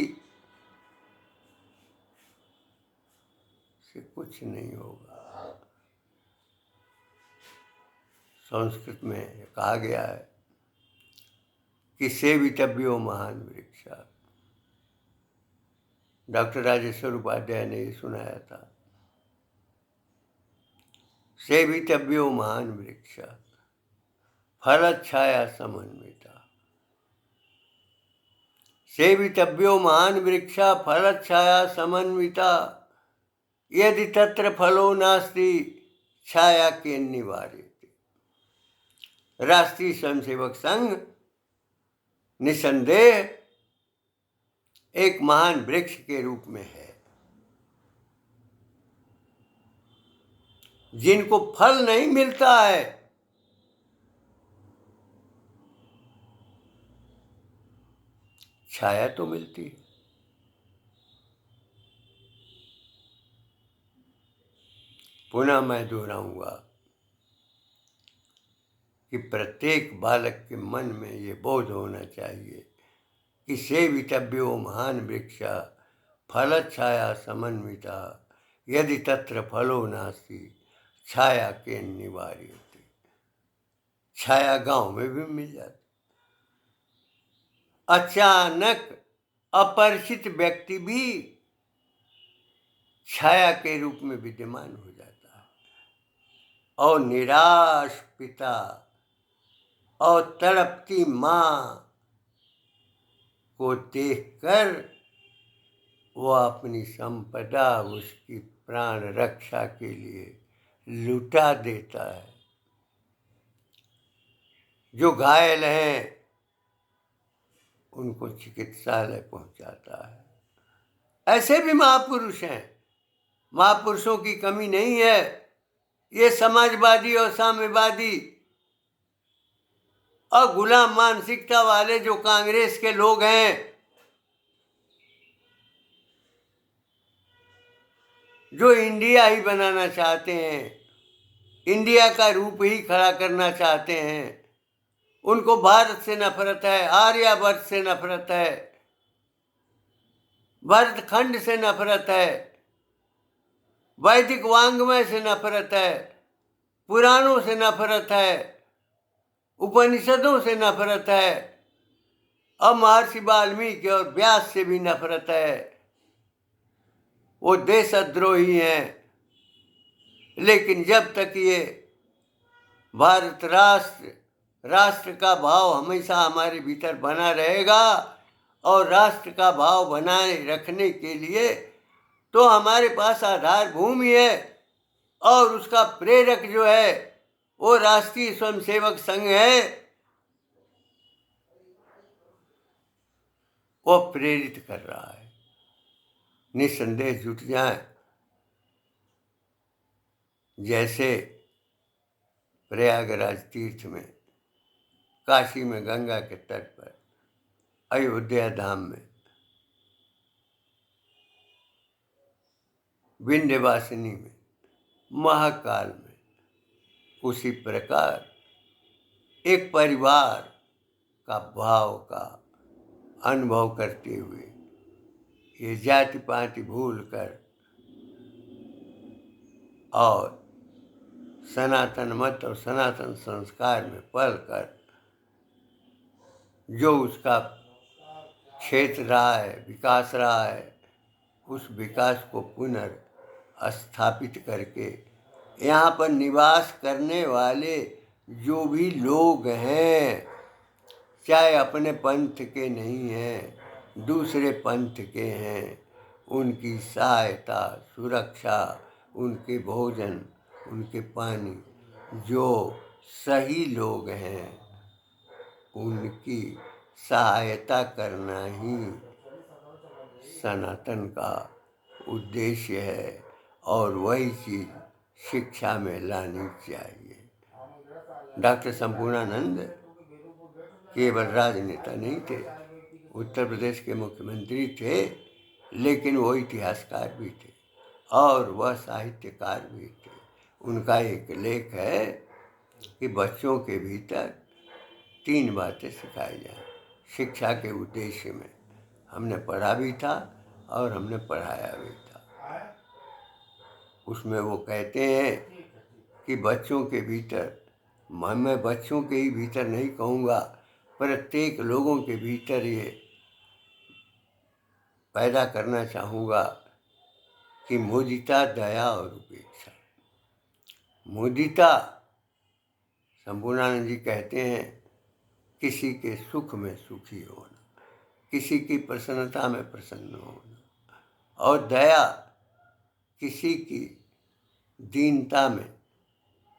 से कुछ नहीं होगा। संस्कृत में कहा गया है कि सेवितव्यो महान वृक्षा। डॉक्टर राजेश्वर उपाध्याय ने ये सुनाया था। सेवितव्यो महान वृक्षा फलच्छाया समन्विता। सेवितव्यो महान वृक्षा फलच्छाया समन्विता, यदि तत्र फलो नास्ति छाया के निवार्यते। राष्ट्रीय स्वयंसेवक संघ निसंदेह एक महान वृक्ष के रूप में है, जिनको फल नहीं मिलता है, छाया तो मिलती है। पुनः मैं दोहराऊंगा कि प्रत्येक बालक के मन में ये बोध होना चाहिए कि सेवितव्यो महान वृक्षा फलच्छाया समन्विता, यदि तत्र फलो नास्ति छाया के निवार्यते। छाया गांव में भी मिल जाती। अचानक अपरिचित व्यक्ति भी छाया के रूप में विद्यमान हो जाता है और निराश पिता और तड़पती माँ को देखकर वह अपनी संपदा उसकी प्राण रक्षा के लिए लुटा देता है। जो घायल हैं उनको चिकित्सालय पहुंचाता है। ऐसे भी महापुरुष हैं, महापुरुषों की कमी नहीं है। ये समाजवादी और साम्यवादी और गुलाम मानसिकता वाले जो कांग्रेस के लोग हैं, जो इंडिया ही बनाना चाहते हैं, इंडिया का रूप ही खड़ा करना चाहते हैं, उनको भारत से नफरत है, आर्यभट्ट से नफरत है, भरतखंड से नफरत है, वैदिक वांग्मय से नफरत है, पुराणों से नफरत है, उपनिषदों से नफरत है, अब महर्षि वाल्मीकि और व्यास से भी नफरत है। वो देशद्रोही हैं। लेकिन जब तक ये भारत राष्ट्र का भाव हमेशा हमारे भीतर बना रहेगा, और राष्ट्र का भाव बनाए रखने के लिए तो हमारे पास आधार भूमि है, और उसका प्रेरक जो है वो राष्ट्रीय स्वयंसेवक संघ है। वो प्रेरित कर रहा है। निस्संदेह जुट जाए। जैसे प्रयागराज तीर्थ में, काशी में गंगा के तट पर, अयोध्या धाम में विंध्यवासिनी में, महाकाल में, उसी प्रकार एक परिवार का भाव का अनुभव करते हुए ये जाति पाति भूल कर और सनातन मत और सनातन संस्कार में पल कर जो उसका क्षेत्र रहा है, विकास रहा है, उस विकास को पुनर्स्थापित करके यहाँ पर निवास करने वाले जो भी लोग हैं, चाहे अपने पंथ के नहीं हैं, दूसरे पंथ के हैं, उनकी सहायता, सुरक्षा, उनके भोजन, उनके पानी, जो सही लोग हैं उनकी सहायता करना ही सनातन का उद्देश्य है, और वही चीज़ शिक्षा में लानी चाहिए। डॉक्टर संपूर्णानंद केवल राजनेता नहीं थे, उत्तर प्रदेश के मुख्यमंत्री थे, लेकिन वो इतिहासकार भी थे और वह साहित्यकार भी थे। उनका एक लेख है कि बच्चों के भीतर 3 बातें सिखाई जाएं। शिक्षा के उद्देश्य में हमने पढ़ा भी था और हमने पढ़ाया भी था। उसमें वो कहते हैं कि बच्चों के भीतर, मैं बच्चों के ही भीतर नहीं कहूँगा, प्रत्येक लोगों के भीतर ये पैदा करना चाहूँगा कि मुदिता, दया और उपेक्षा। मुदिता, संपूर्णानंद जी कहते हैं, किसी के सुख में सुखी होना, किसी की प्रसन्नता में प्रसन्न होना, और दया, किसी की दीनता में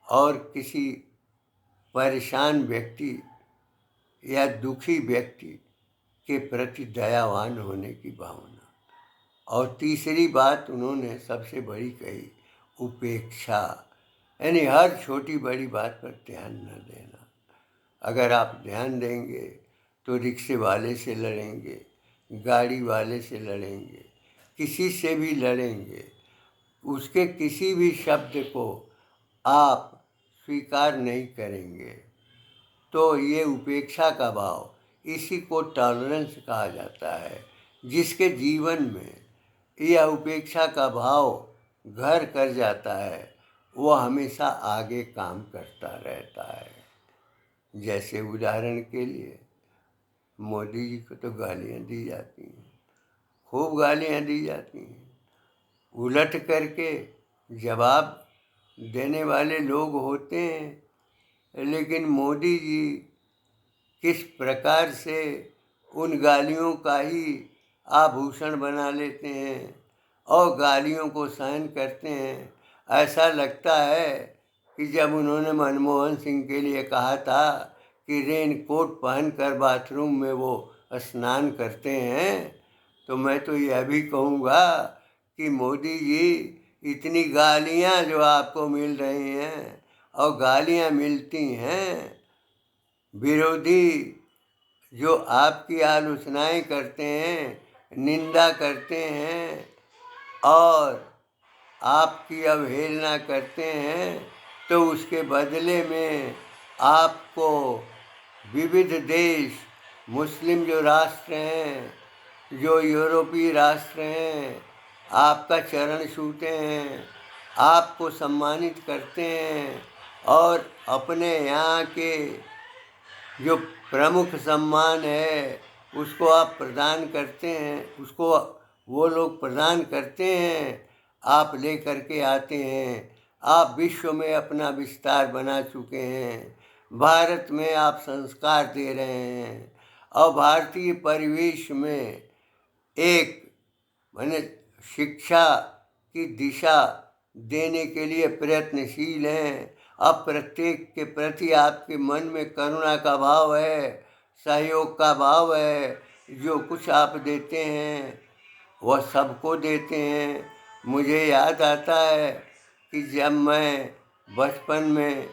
और किसी परेशान व्यक्ति या दुखी व्यक्ति के प्रति दयावान होने की भावना। और तीसरी बात उन्होंने सबसे बड़ी कही, उपेक्षा, यानी हर छोटी बड़ी बात पर ध्यान न देना। अगर आप ध्यान देंगे तो रिक्शे वाले से लड़ेंगे, गाड़ी वाले से लड़ेंगे, किसी से भी लड़ेंगे, उसके किसी भी शब्द को आप स्वीकार नहीं करेंगे, तो ये उपेक्षा का भाव, इसी को टॉलरेंस कहा जाता है। जिसके जीवन में यह उपेक्षा का भाव घर कर जाता है, वो हमेशा आगे काम करता रहता है। जैसे उदाहरण के लिए मोदी जी को तो गालियाँ दी जाती हैं, खूब गालियाँ दी जाती हैं, उलट करके जवाब देने वाले लोग होते हैं, लेकिन मोदी जी किस प्रकार से उन गालियों का ही आभूषण बना लेते हैं और गालियों को सहन करते हैं। ऐसा लगता है कि जब उन्होंने मनमोहन सिंह के लिए कहा था कि रेन कोट पहनकर बाथरूम में वो स्नान करते हैं, तो मैं तो यह भी कहूँगा कि मोदी जी, इतनी गालियाँ जो आपको मिल रही हैं और गालियाँ मिलती हैं, विरोधी जो आपकी आलोचनाएं करते हैं, निंदा करते हैं और आपकी अवहेलना करते हैं, तो उसके बदले में आपको विविध देश, मुस्लिम जो राष्ट्र हैं, जो यूरोपीय राष्ट्र हैं, आपका चरण छूते हैं, आपको सम्मानित करते हैं और अपने यहाँ के जो प्रमुख सम्मान है उसको आप प्रदान करते हैं, उसको वो लोग प्रदान करते हैं, आप ले करके आते हैं। आप विश्व में अपना विस्तार बना चुके हैं, भारत में आप संस्कार दे रहे हैं और भारतीय परिवेश में एक माने शिक्षा की दिशा देने के लिए प्रयत्नशील हैं। अब प्रत्येक के प्रति आपके मन में करुणा का भाव है, सहयोग का भाव है। जो कुछ आप देते हैं वह सबको देते हैं। मुझे याद आता है कि जब मैं बचपन में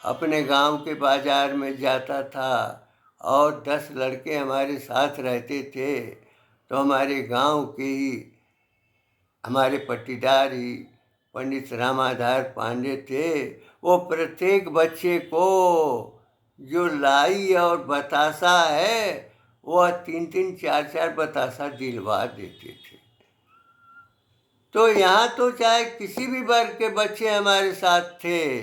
अपने गांव के बाज़ार में जाता था और 10 लड़के हमारे साथ रहते थे, तो हमारे गांव के ही हमारे पट्टीदार ही पंडित रामाधार पांडे थे। वो प्रत्येक बच्चे को जो लाई और बतासा है, वह 3-3 4-4 बतासा दिलवा देते थे। तो यहाँ तो चाहे किसी भी वर्ग के बच्चे हमारे साथ थे,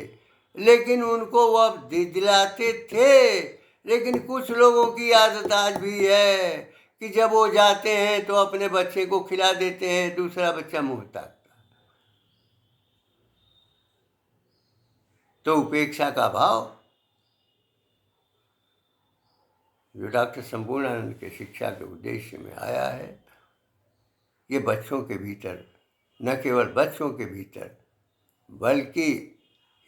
लेकिन उनको वह दिलाते थे। लेकिन कुछ लोगों की आदत आज भी है कि जब वो जाते हैं तो अपने बच्चे को खिला देते हैं, दूसरा बच्चा मुंह ताकता। तो उपेक्षा का भाव जो डॉक्टर संपूर्णानंद के शिक्षा के उद्देश्य में आया है, ये बच्चों के भीतर, न केवल बच्चों के भीतर बल्कि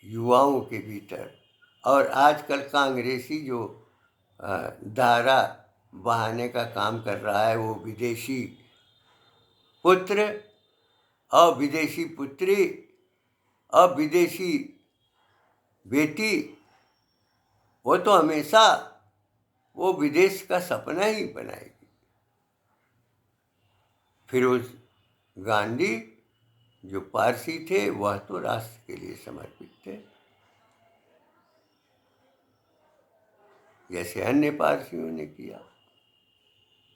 युवाओं के भीतर, और आजकल कांग्रेसी जो धारा बहाने का काम कर रहा है, वो विदेशी पुत्र और विदेशी पुत्री और विदेशी बेटी, वो तो हमेशा वो विदेश का सपना ही बनाएगी। फिरोज गांधी जो पारसी थे, वह तो राष्ट्र के लिए समर्पित थे, जैसे अन्य पारसियों ने किया।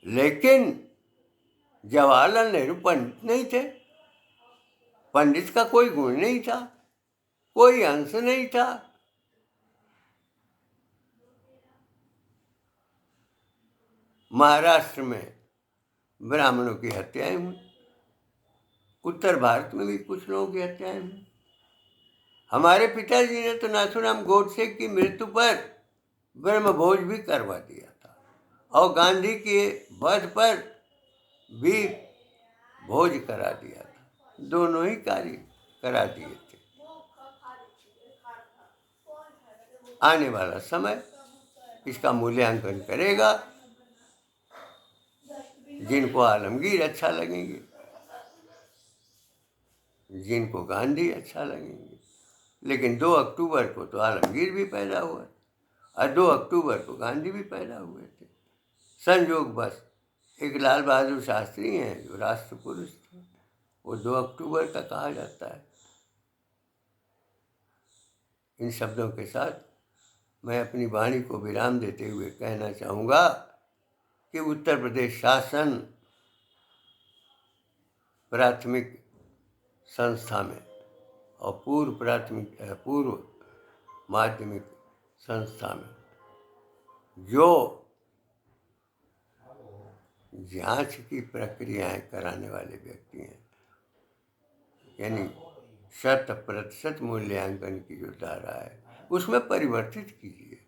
लेकिन जवाहरलाल नेहरू पंडित नहीं थे, पंडित का कोई गुण नहीं था, कोई अंश नहीं था। महाराष्ट्र में ब्राह्मणों की हत्याएं हुई, उत्तर भारत में भी कुछ लोगों की हत्याएं हुई। हमारे पिताजी ने तो नाथूराम गोडसे की मृत्यु पर ब्रह्मभोज भी करवा दिया था और गांधी के वध पर भी भोज करा दिया था। दोनों ही कार्य करा दिए थे। आने वाला समय इसका मूल्यांकन करेगा। जिनको आलमगीर अच्छा लगेंगे, जिनको गांधी अच्छा लगेंगे। लेकिन 2 अक्टूबर को तो आलमगीर भी पैदा हुआ और 2 अक्टूबर को गांधी भी पैदा हुए थे। संयोग बस एक लाल बहादुर शास्त्री हैं जो राष्ट्र पुरुष थे, वो 2 अक्टूबर का कहा जाता है। इन शब्दों के साथ मैं अपनी वाणी को विराम देते हुए कहना चाहूँगा कि उत्तर प्रदेश शासन प्राथमिक संस्था में और पूर्व माध्यमिक संस्था में जो जांच की प्रक्रियाएं कराने वाले व्यक्ति हैं, यानी 100% मूल्यांकन की जो धारा है, उसमें परिवर्तित कीजिए।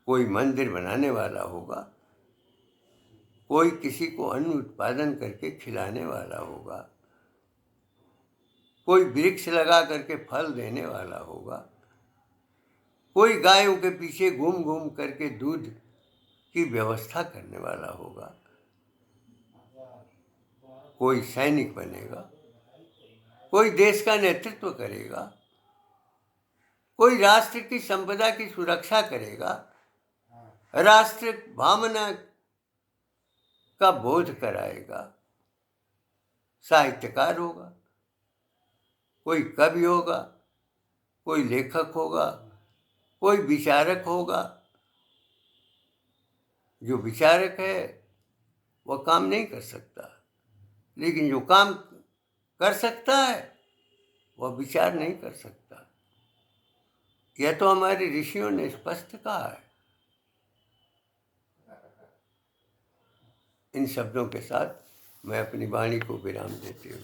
कोई मंदिर बनाने वाला होगा, कोई किसी को अन्न उत्पादन करके खिलाने वाला होगा, कोई वृक्ष लगा करके फल देने वाला होगा, कोई गायों के पीछे घूम घूम करके दूध की व्यवस्था करने वाला होगा, कोई सैनिक बनेगा, कोई देश का नेतृत्व करेगा, कोई राष्ट्र की संपदा की सुरक्षा करेगा, राष्ट्र भावना का बोध कराएगा, साहित्यकार होगा, कोई कवि होगा, कोई लेखक होगा, कोई विचारक होगा। जो विचारक है वह काम नहीं कर सकता, लेकिन जो काम कर सकता है वह विचार नहीं कर सकता। यह तो हमारे ऋषियों ने स्पष्ट कहा है। इन शब्दों के साथ मैं अपनी वाणी को विराम देती हूँ।